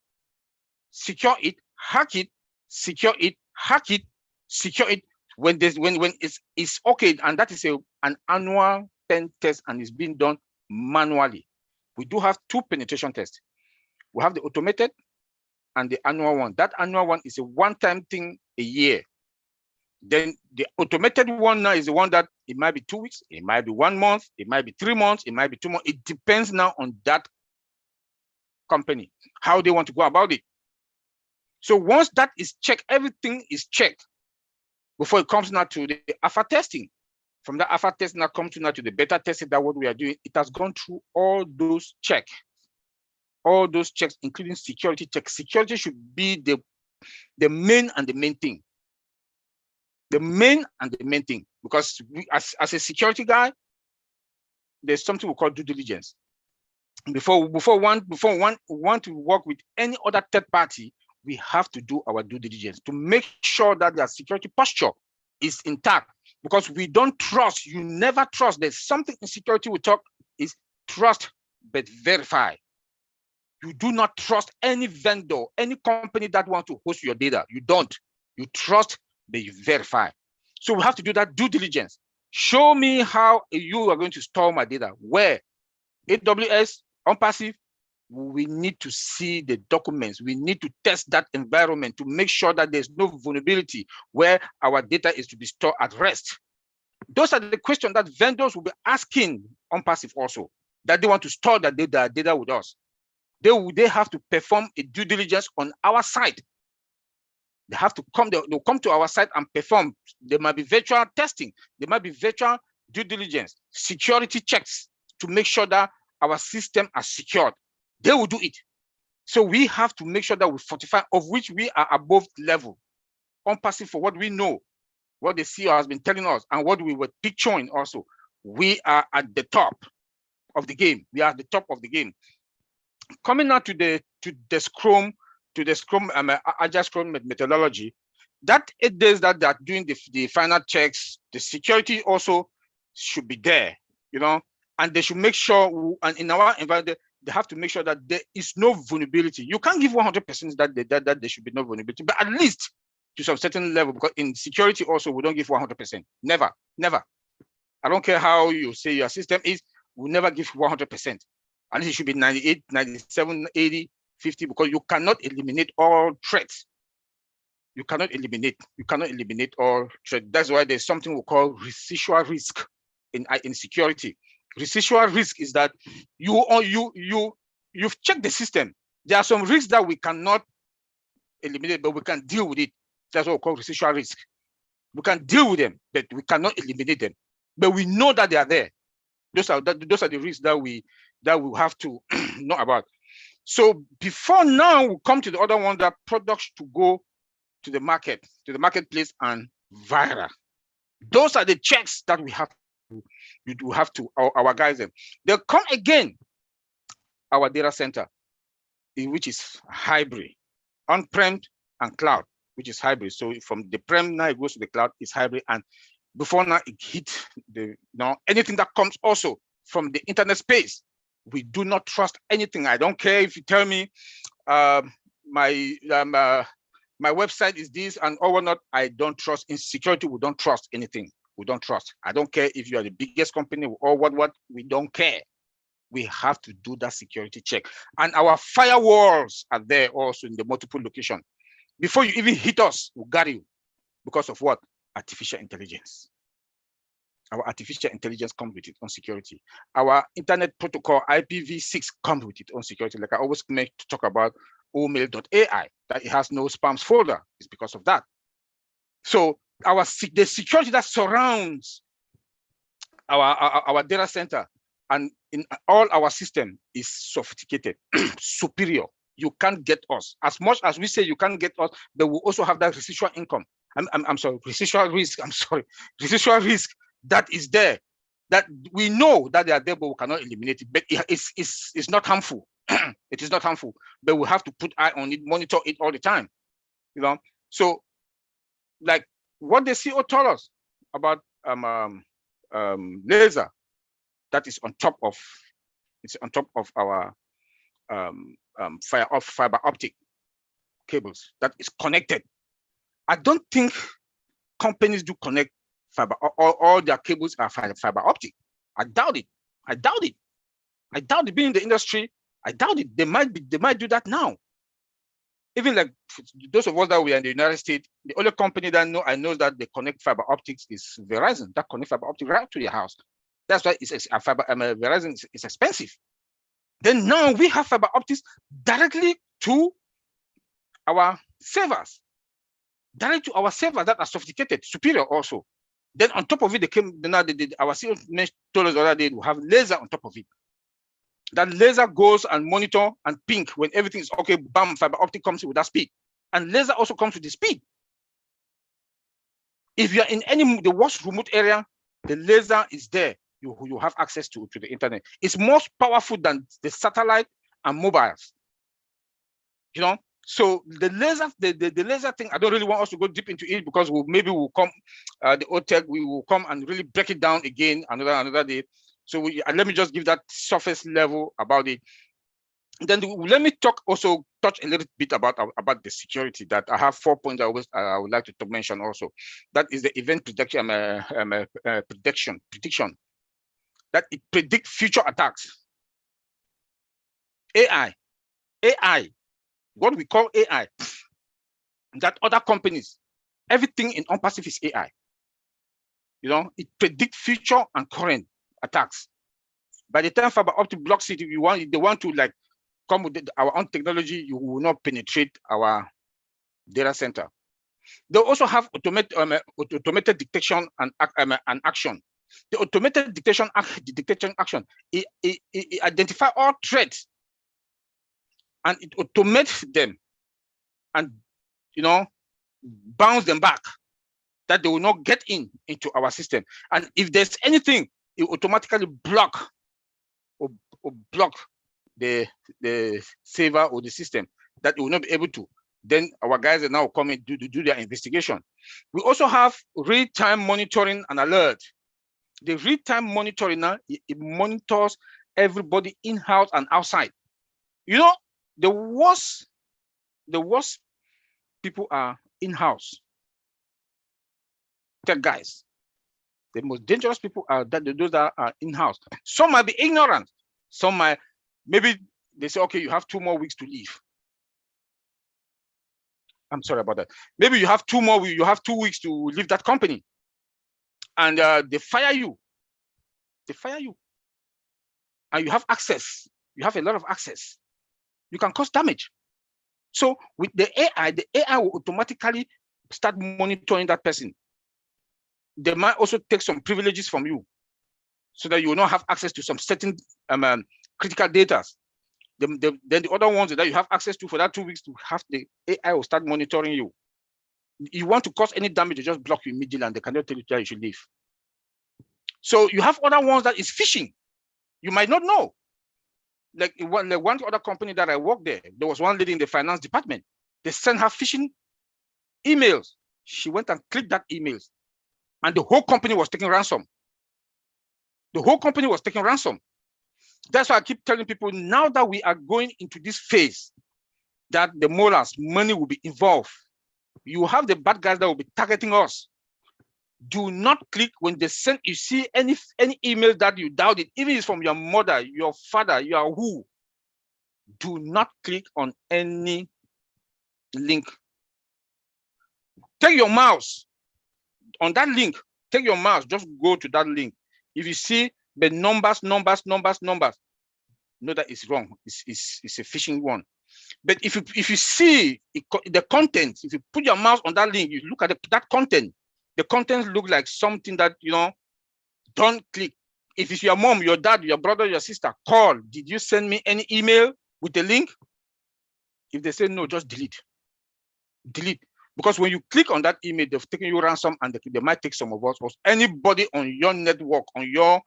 secure it, hack it, secure it, hack it, secure it. When it's okay, and that is an annual pen test, and it's being done manually. We do have two penetration tests. We have the automated and the annual one. That annual one is a one-time thing a year. Then the automated one now is the one that it might be 2 weeks, it might be 1 month, it might be 3 months, it might be 2 months. It depends now on that company, how they want to go about it. So once that is checked, everything is checked before it comes now to the alpha testing. From the alpha testing now comes to now to the beta testing, that what we are doing, it has gone through all those checks. all those checks, including security checks. Security should be the main and the main thing. The main and the main thing, because we, as a security guy, there's something we call due diligence. Before one want to work with any other third party, we have to do our due diligence to make sure that their security posture is intact, because we don't trust. You never trust. There's something in security we talk is trust but verify. You do not trust any vendor, any company that wants to host your data. You don't. You trust but you verify. So we have to do that due diligence. Show me how you are going to store my data. Where? AWS, OnPassive. We need to see the documents. We need to test that environment to make sure that there's no vulnerability where our data is to be stored at rest. Those are the questions that vendors will be asking OnPassive also, that they want to store their data with us. They have to perform a due diligence on our side. They have to come, they'll come to our site and perform. There might be virtual testing. There might be virtual due diligence, security checks to make sure that our system are secured. They will do it. So we have to make sure that we fortify, of which we are above level. OnPassive, for what we know, what the CEO has been telling us, and what we were picturing also, we are at the top of the game. We are at the top of the game. Coming now to the Scrum, Agile Scrum methodology, that 8 days that they are doing the final checks, the security also should be there, you know, and they should make sure, and in our environment, they have to make sure that there is no vulnerability. You can't give 100% that there should be no vulnerability, but at least to some certain level, because in security also, we don't give 100%. Never, never. I don't care how you say your system is, we never give 100%. And it should be 98, 97, 80, 50, because you cannot eliminate all threats. You cannot eliminate all threats. That's why there's something we call residual risk in security. Residual risk is that you've checked the system. There are some risks that we cannot eliminate, but we can deal with it. That's what we call residual risk. We can deal with them, but we cannot eliminate them. But we know that they are there. Those are the risks that we have to know about. So before now, we come to the other one, that products to go to the market, to the marketplace and viral. Those are the checks that we have to our guys. They'll come again, our data center, which is hybrid, on-prem and cloud, which is hybrid. So from the prem now it goes to the cloud, is hybrid, and before now it hit anything that comes also from the internet space. We do not trust anything. I don't care if you tell me my website is this and or not. I don't trust. In security, we don't trust anything. We don't trust. I don't care if you are the biggest company or what. We don't care. We have to do that security check. And our firewalls are there also in the multiple location. Before you even hit us, we got you. Because of what? Artificial intelligence. Our artificial intelligence comes with it on security. Our internet protocol, IPv6, comes with it on security. Like I always make to talk about omail.ai, that it has no spams folder. It's because of that. So the security that surrounds our data center and in all our system is sophisticated, superior. You can't get us. As much as we say you can't get us, but we also have that residual income. I'm sorry, residual risk. I'm sorry, residual risk that is there, that we know that they are there, but we cannot eliminate it. But it's not harmful. It is not harmful, but we have to put eye on it, monitor it all the time. You know, so like what the CEO told us about laser, that is on top of our fiber optic cables that is connected. I don't think companies do connect fiber, all their cables are fiber optic. I doubt it. I doubt it. Being in the industry, I doubt it. They might do that now. Even like those of us that we are in the United States, the only company that I know that they connect fiber optics is Verizon. That connect fiber optic right to your house. That's why it's Verizon is expensive. Then now we have fiber optics directly to our servers. Directly to our servers that are sophisticated, superior also. Then on top of it, our CEO told us the other day we have laser on top of it. That laser goes and monitor and ping when everything is okay. Bam, fiber optic comes with that speed, and laser also comes with the speed. If you're in the worst remote area, the laser is there. You have access to the internet. It's more powerful than the satellite and mobiles. You know, so the laser thing, I don't really want us to go deep into it because maybe we'll come, the OTEC, we will come and really break it down again another day. So let me just give that surface level about it. Then let me touch a little bit about the security. That I have 4 points I would like to mention also. That is the event prediction, prediction. That it predicts future attacks. AI, what we call AI, that other companies, everything in OnPassive is AI. You know, it predicts future and current attacks. By the time fiber optic blocks it, they want to like come with our own technology, you will not penetrate our data center. They also have automated detection and action. The automated detection action, it identifies all threats and it automates them and, you know, bounce them back that they will not get into our system. And if there's anything, it automatically block or block the server or the system that it will not be able to. Then our guys are now coming to do their investigation. We also have real-time monitoring and alert. The real-time monitoring now, it monitors everybody in-house and outside. You know, the worst people are in-house. Tech guys. The most dangerous people are those that are in-house. Some might be ignorant. Some might, maybe they say, okay, you have 2 more weeks to leave. I'm sorry about that. Maybe you have 2 weeks to leave that company. And they fire you. They fire you. And you have access. You have a lot of access. You can cause damage. So with the AI will automatically start monitoring that person. They might also take some privileges from you so that you will not have access to some certain critical data. Then the other ones that you have access to for that 2 weeks to have the AI will start monitoring you. You want to cause any damage, they just block you immediately and they cannot tell you that you should leave. So you have other ones that is phishing. You might not know. Like one other company that I worked there was one lady in the finance department. They sent her phishing emails. She went and clicked that emails. And the whole company was taking ransom. The whole company was taking ransom. That's why I keep telling people now that we are going into this phase that the molars, money will be involved. You have the bad guys that will be targeting us. Do not click when they send, you see any email that you doubt it, even if it's from your mother, your father, your who. Do not click on any link. Take your mouse on that link. Take your mouse, just go to that link. If you see the numbers, know that it's wrong. It's a phishing one. But if you see the content, if you put your mouse on that link, you look at that content. The content look like something that, you know, don't click. If it's your mom, your dad, your brother, your sister, call. Did you send me any email with the link? If they say no, just delete. Delete. Because when you click on that email, they've taken you ransom and they might take some of us. Or anybody on your network, on your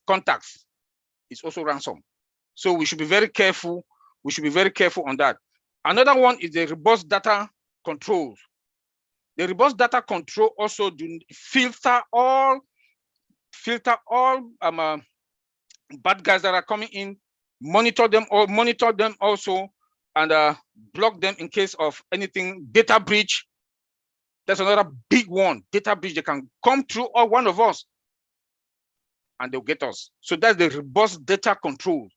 contacts, is also ransom. So we should be very careful. We should be very careful on that. Another one is the robust data controls. The robust data control also do filter all bad guys that are coming in, monitor them also, and block them in case of anything, data breach. That's another big one, data breach. They can come through or one of us and they'll get us. So that's the robust data control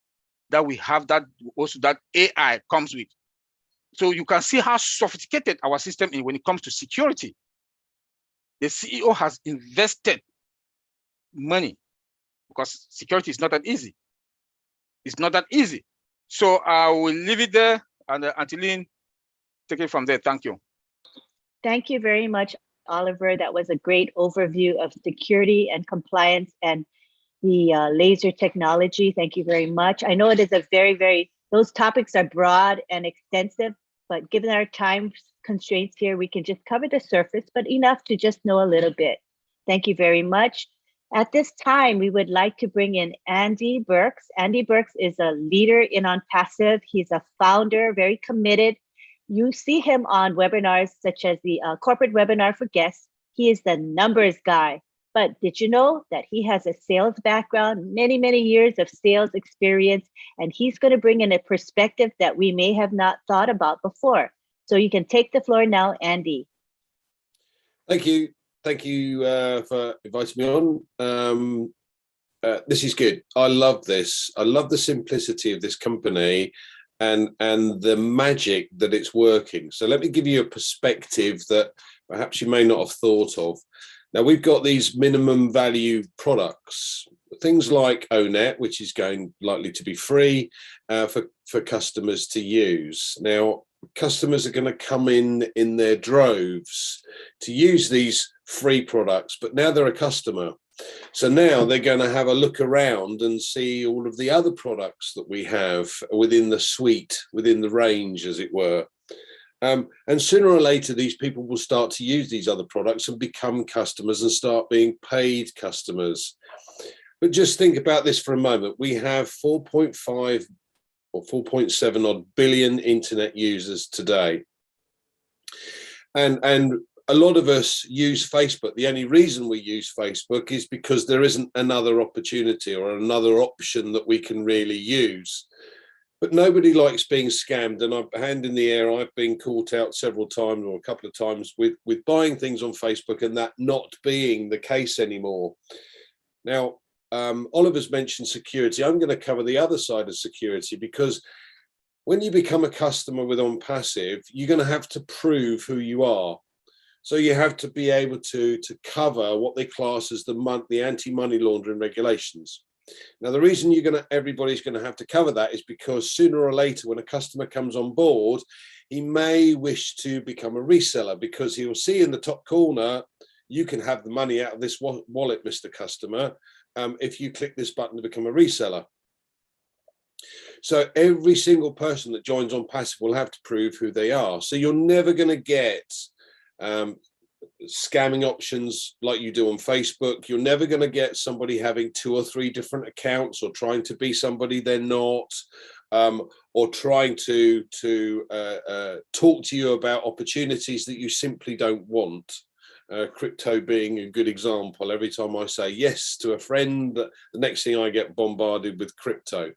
that we have, that also that AI comes with. So you can see how sophisticated our system is when it comes to security. The CEO has invested money because security is not that easy. It's not that easy. So I will leave it there, and Antiline, take it from there. Thank you. Thank you very much, Oliver. That was a great overview of security and compliance. And the laser technology. Thank you very much. I know it is a those topics are broad and extensive, but given our time constraints here, we can just cover the surface, but enough to just know a little bit. Thank you very much. At this time, we would like to bring in Andy Burks. Andy Burks is a leader in OnPassive. He's a founder, very committed. You see him on webinars such as the corporate webinar for guests. He is the numbers guy. But did you know that he has a sales background, many, many years of sales experience, and he's going to bring in a perspective that we may have not thought about before. So you can take the floor now, Andy. Thank you. Thank you for inviting me on. This is good. I love this. I love the simplicity of this company and the magic that it's working. So let me give you a perspective that perhaps you may not have thought of. Now, we've got these minimum value products, things like ONET, which is likely to be free for customers to use. Now, customers are going to come in their droves to use these free products, but now they're a customer. So now they're going to have a look around and see all of the other products that we have within the suite, within the range, as it were. And sooner or later, these people will start to use these other products and become customers and start being paid customers. But just think about this for a moment. We have 4.5 or 4.7 odd billion internet users today. And a lot of us use Facebook. The only reason we use Facebook is because there isn't another opportunity or another option that we can really use. But nobody likes being scammed, and hand in the air, I've been caught out several times or a couple of times with buying things on Facebook and that not being the case anymore. Now, Oliver's mentioned security. I'm going to cover the other side of security, because when you become a customer with OnPassive, you're going to have to prove who you are. So you have to be able to cover what they class as the anti-money laundering regulations. Now, the reason everybody's going to have to cover that is because sooner or later, when a customer comes on board, he may wish to become a reseller, because he will see in the top corner, you can have the money out of this wallet, Mr. Customer, if you click this button to become a reseller. So every single person that joins OnPassive will have to prove who they are. So you're never going to get scamming options like you do on Facebook. You're never going to get somebody having 2 or 3 different accounts or trying to be somebody they're not, or trying to talk to you about opportunities that you simply don't want. Crypto being a good example. Every time I say yes to a friend, the next thing I get bombarded with crypto.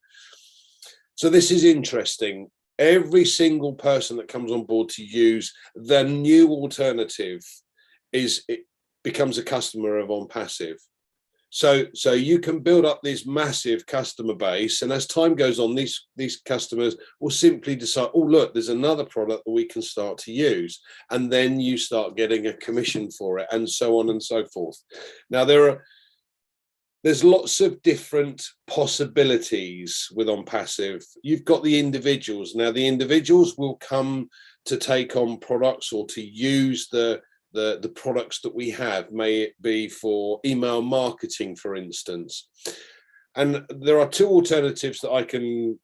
So this is interesting. Every single person that comes on board to use the new alternative becomes a customer of OnPassive. So you can build up this massive customer base, and as time goes on, these customers will simply decide, oh look, there's another product that we can start to use, and then you start getting a commission for it, and so on and so forth. Now there's lots of different possibilities with OnPassive. You've got the individuals. Now the individuals will come to take on products or to use the products that we have, may it be for email marketing, for instance. And there are 2 alternatives that I can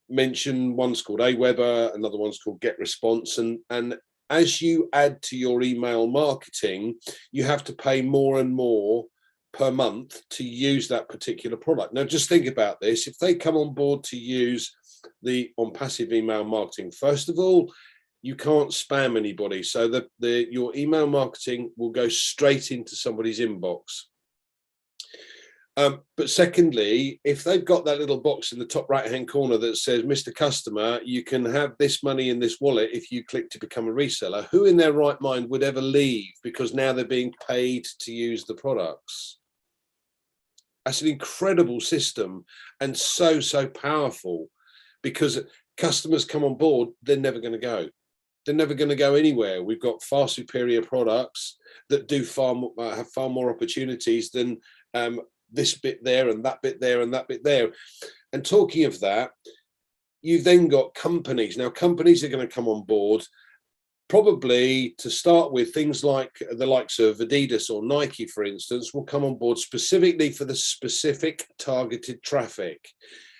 mention. One's called Aweber, another one's called GetResponse. And as you add to your email marketing, you have to pay more and more per month to use that particular product. Now, just think about this. If they come on board to use the OnPassive email marketing, first of all, you can't spam anybody. So your email marketing will go straight into somebody's inbox. But secondly, if they've got that little box in the top right-hand corner that says, Mr. Customer, you can have this money in this wallet if you click to become a reseller, who in their right mind would ever leave, because now they're being paid to use the products? That's an incredible system, and so powerful, because customers come on board, they're never going to go. They're never going to go anywhere. We've got far superior products that do have far more opportunities than this bit there and that bit there and that bit there. And talking of that, you've then got companies. Now, companies are going to come on board probably to start with, things like the likes of Adidas or Nike, for instance, will come on board specifically for the specific targeted traffic.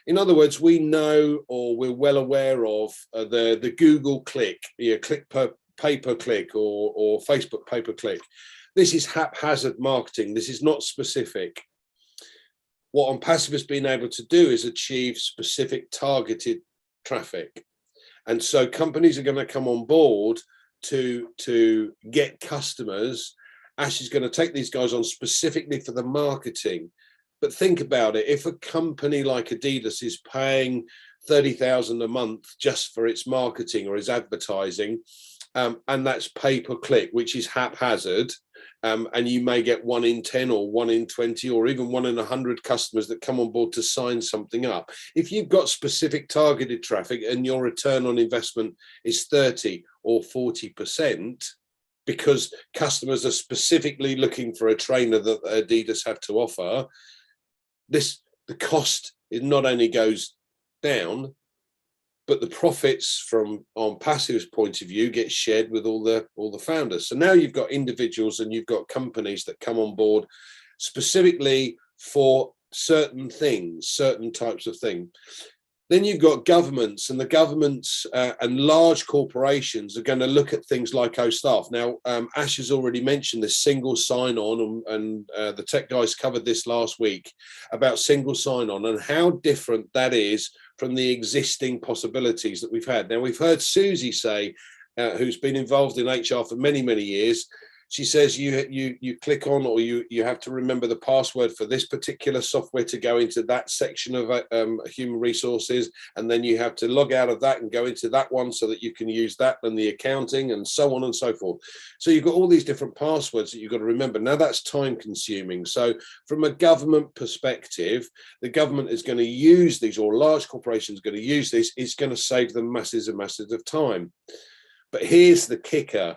In other words, we know, or we're well aware of the Google click, click per pay-per-click, or Facebook pay-per-click. This is haphazard marketing. This is not specific. What OnPassive has been able to do is achieve specific targeted traffic. And so companies are going to come on board to get customers. Ash is going to take these guys on specifically for the marketing. But think about it. If a company like Adidas is paying 30,000 a month just for its marketing or its advertising, and that's pay-per-click, which is haphazard, and you may get 1 in 10 or 1 in 20 or even 1 in 100 customers that come on board to sign something up. If you've got specific targeted traffic and your return on investment is 30 or 40%, because customers are specifically looking for a trainer that Adidas have to offer, the cost, it not only goes down, but the profits from OnPassive's point of view get shared with all the founders. So now you've got individuals and you've got companies that come on board specifically for certain things, certain types of thing. Then you've got governments, and the governments and large corporations are going to look at things like staff. Now, Ash has already mentioned this single sign-on, and the tech guys covered this last week about single sign-on and how different that is from the existing possibilities that we've had. Now, we've heard Susie say, who's been involved in HR for many, many years, she says you click on, or you have to remember the password for this particular software to go into that section of human resources, and then you have to log out of that and go into that one so that you can use that and the accounting and so on and so forth. So you've got all these different passwords that you've got to remember. Now that's time consuming. So from a government perspective, the government is going to use these, or large corporations are going to use this. It's going to save them masses and masses of time. But here's the kicker.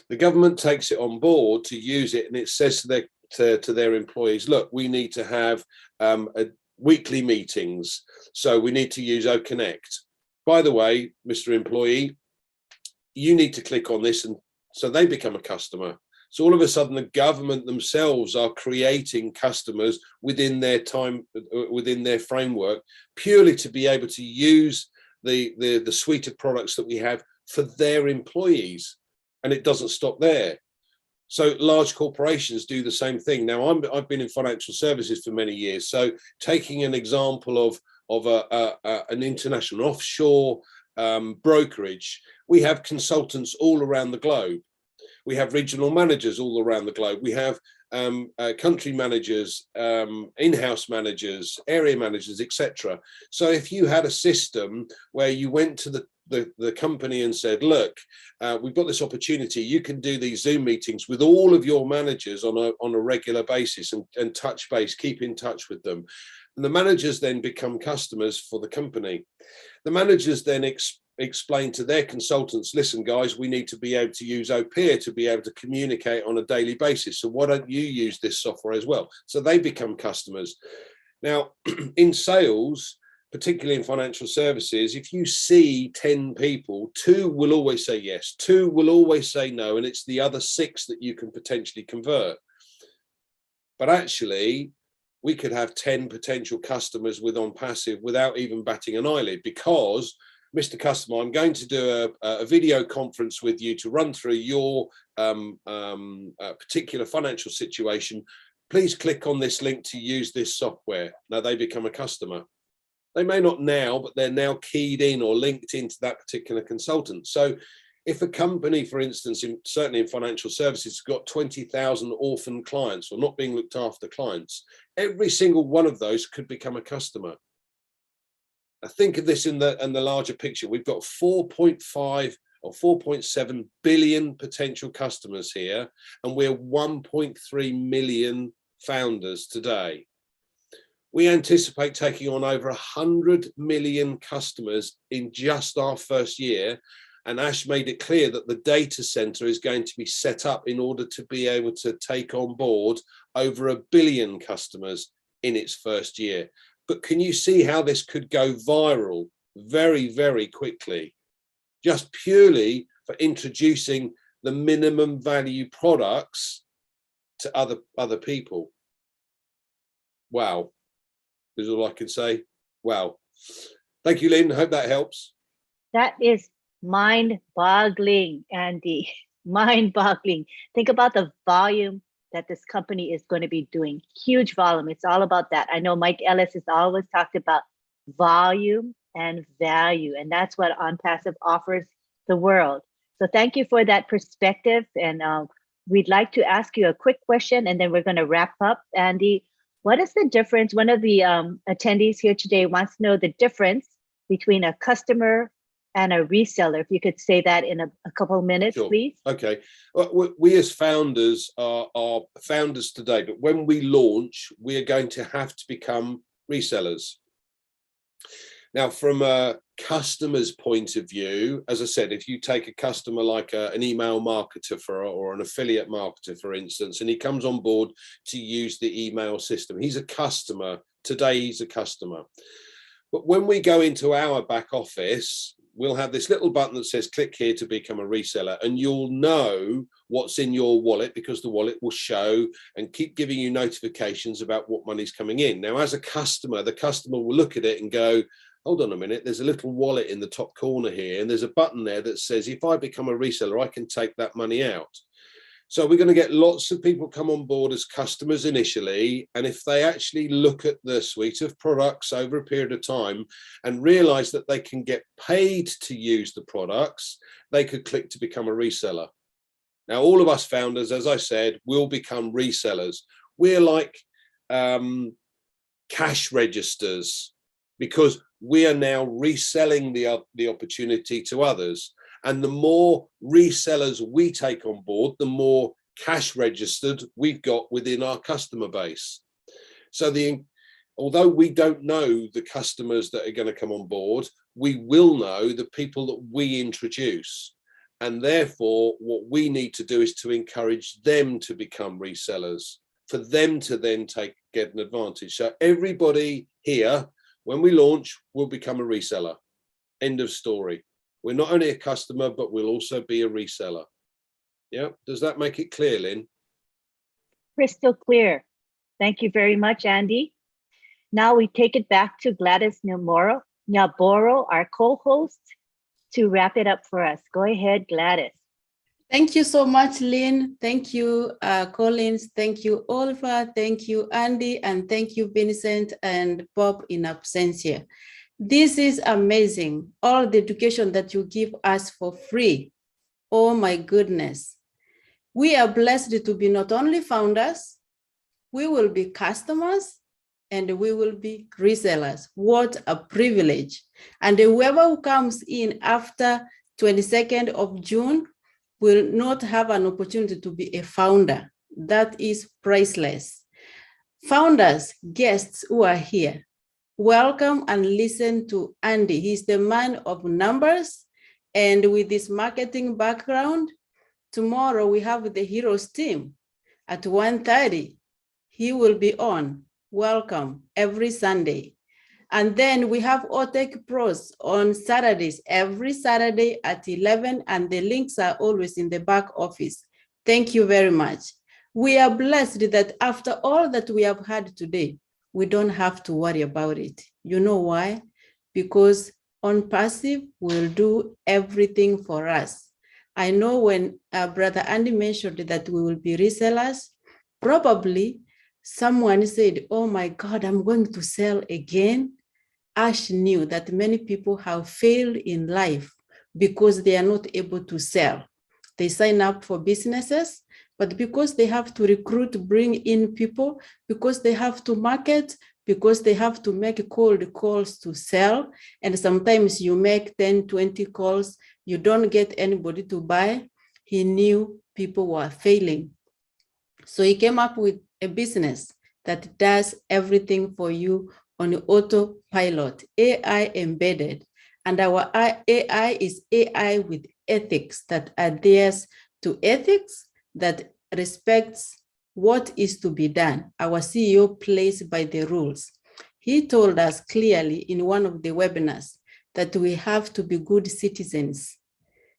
The government takes it on board to use it, and it says to their employees, look, we need to have weekly meetings, so we need to use OConnect. By the way, Mr. Employee, you need to click on this, and so they become a customer. So all of a sudden, the government themselves are creating customers within their time, within their framework, purely to be able to use the suite of products that we have for their employees. And it doesn't stop there. So large corporations do the same thing. Now, I've been in financial services for many years. So taking an example of an international offshore brokerage, we have consultants all around the globe. We have regional managers all around the globe. We have country managers, in-house managers, area managers, etc. So if you had a system where you went to the company and said, look, we've got this opportunity, you can do these Zoom meetings with all of your managers on a regular basis, and touch base, keep in touch with them. And the managers then become customers for the company. The managers then explain to their consultants, listen, guys, we need to be able to use Opia to be able to communicate on a daily basis. So why don't you use this software as well? So they become customers. Now, in sales, particularly in financial services, if you see 10 people, 2 will always say yes, 2 will always say no, and it's the other 6 that you can potentially convert. But actually, we could have 10 potential customers with OnPassive without even batting an eyelid, because, Mr. Customer, I'm going to do a video conference with you to run through your particular financial situation. Please click on this link to use this software. Now they become a customer. They may not now, but they're now keyed in or linked into that particular consultant. So if a company, for instance, certainly in financial services, has got 20,000 orphan clients or not being looked after clients, every single one of those could become a customer. Now think of this in the larger picture. We've got 4.5 or 4.7 billion potential customers here, and we're 1.3 million founders today. We anticipate taking on over 100 million customers in just our first year. And Ash made it clear that the data center is going to be set up in order to be able to take on board over 1 billion customers in its first year. But can you see how this could go viral very, very quickly, just purely for introducing the minimum value products to other people. Wow, is all I can say. Wow. Thank you, Lynn. I hope that helps. That is mind-boggling, Andy. Mind-boggling. Think about the volume that this company is going to be doing. Huge volume. It's all about that. I know Mike Ellis has always talked about volume and value, and that's what OnPassive offers the world. So thank you for that perspective. And we'd like to ask you a quick question, and then we're going to wrap up. Andy, what is the difference? One of the attendees here today wants to know the difference between a customer and a reseller. If you could say that in a couple of minutes, Sure. please. Okay. Well, we as founders are founders today, but when we launch, we are going to have to become resellers. Now, from a customer's point of view, as I said, if you take a customer like an email marketer or an affiliate marketer, for instance, and he comes on board to use the email system, he's a customer. Today, he's a customer. But when we go into our back office, we'll have this little button that says click here to become a reseller, and you'll know what's in your wallet because the wallet will show and keep giving you notifications about what money's coming in. Now, as a customer, the customer will look at it and go, hold on a minute, there's a little wallet in the top corner here, and there's a button there that says, if I become a reseller, I can take that money out. So we're going to get lots of people come on board as customers initially, and if they actually look at the suite of products over a period of time and realize that they can get paid to use the products, they could click to become a reseller. Now, all of us founders, as I said, will become resellers. We're like cash registers, because we are now reselling the opportunity to others. And the more resellers we take on board, the more cash registered we've got within our customer base. So although we don't know the customers that are going to come on board, we will know the people that we introduce. And therefore, what we need to do is to encourage them to become resellers, for them to then get an advantage. So everybody here, when we launch, will become a reseller. End of story. We're not only a customer, but we'll also be a reseller. Yeah, does that make it clear, Lynn? Crystal clear. Thank you very much, Andy. Now we take it back to Gladys Nyaboro, our co-host, to wrap it up for us. Go ahead, Gladys. Thank you so much, Lynn. Thank you, Collins. Thank you, Oliver. Thank you, Andy. And thank you, Vincent and Bob in absentia. This is amazing. All the education that you give us for free. Oh my goodness. We are blessed to be not only founders, we will be customers, and we will be resellers. What a privilege. And whoever who comes in after 22nd of June will not have an opportunity to be a founder. That is priceless. Founders, guests who are here, welcome and listen to Andy. He's the man of numbers, and with this marketing background, tomorrow we have the Heroes team at 1:30. He will be on. Welcome every Sunday. And then we have OTech Pros on Saturdays, every Saturday at 11, and the links are always in the back office. Thank you very much. We are blessed that after all that we have had today, we don't have to worry about it. You know why? Because OnPassive will do everything for us. I know when Brother Andy mentioned that we will be resellers, probably someone said, oh my God, I'm going to sell again. Ash knew that many people have failed in life because they are not able to sell. They sign up for businesses, but because they have to recruit, bring in people, because they have to market, because they have to make cold calls to sell, and sometimes you make 10, 20 calls, you don't get anybody to buy. He knew people were failing. So he came up with a business that does everything for you on autopilot, AI embedded. And our AI is AI with ethics that adheres to ethics, that respects what is to be done. Our CEO plays by the rules. He told us clearly in one of the webinars that we have to be good citizens.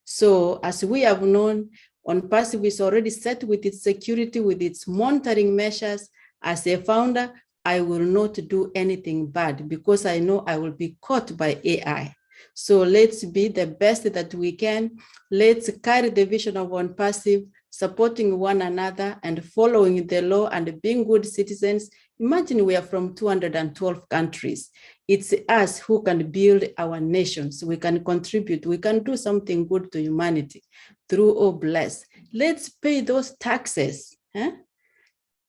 So as we have known, OnPassive is already set with its security, with its monitoring measures. As a founder, I will not do anything bad because I know I will be caught by AI. So let's be the best that we can. Let's carry the vision of OnPassive, supporting one another and following the law and being good citizens. Imagine we are from 212 countries. It's us who can build our nations. We can contribute. We can do something good to humanity through Oh Bless. Let's pay those taxes.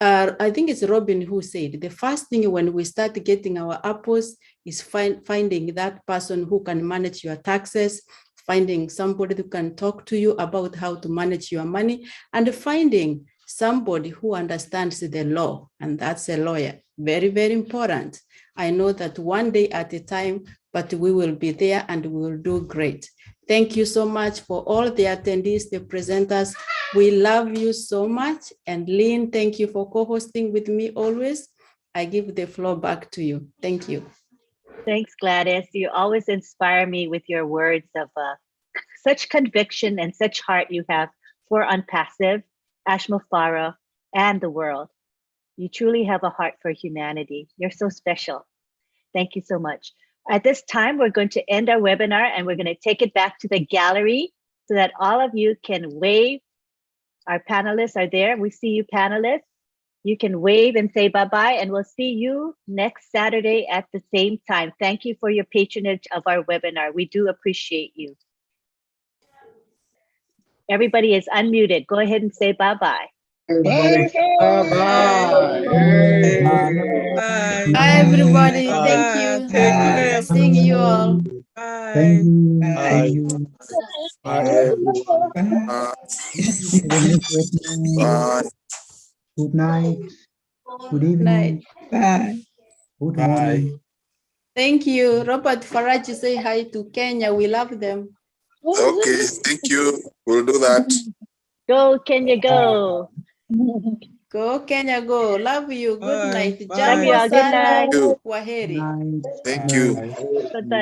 I think it's Robin who said, the first thing when we start getting our apples is finding that person who can manage your taxes, finding somebody who can talk to you about how to manage your money, and finding somebody who understands the law, and that's a lawyer. Very, very important. I know that one day at a time, but we will be there and we will do great. Thank you so much for all the attendees, the presenters. We love you so much. And Lynn, thank you for co-hosting with me always. I give the floor back to you. Thank you. Thanks, Gladys. You always inspire me with your words of such conviction and such heart you have for OnPassive, Ashmafara, and the world. You truly have a heart for humanity. You're so special. Thank you so much. At this time, we're going to end our webinar and we're going to take it back to the gallery so that all of you can wave. Our panelists are there. We see you, panelists. You can wave and say bye-bye, and we'll see you next Saturday at the same time. Thank you for your patronage of our webinar. We do appreciate you. Everybody is unmuted. Go ahead and say bye-bye. Bye. Bye, everybody. Thank you. Seeing you all. Thank you. Thank you. Bye, everyone. Good night. Good evening. Bye. Good Bye. morning. Thank you. Robert Faraji, say hi to Kenya. We love them. Okay, thank you. We'll do that. Go, Kenya, go. Go, Kenya, go. Love you. Good night. Love you all. Good night. Kwaheri. Thank you. Bye-bye.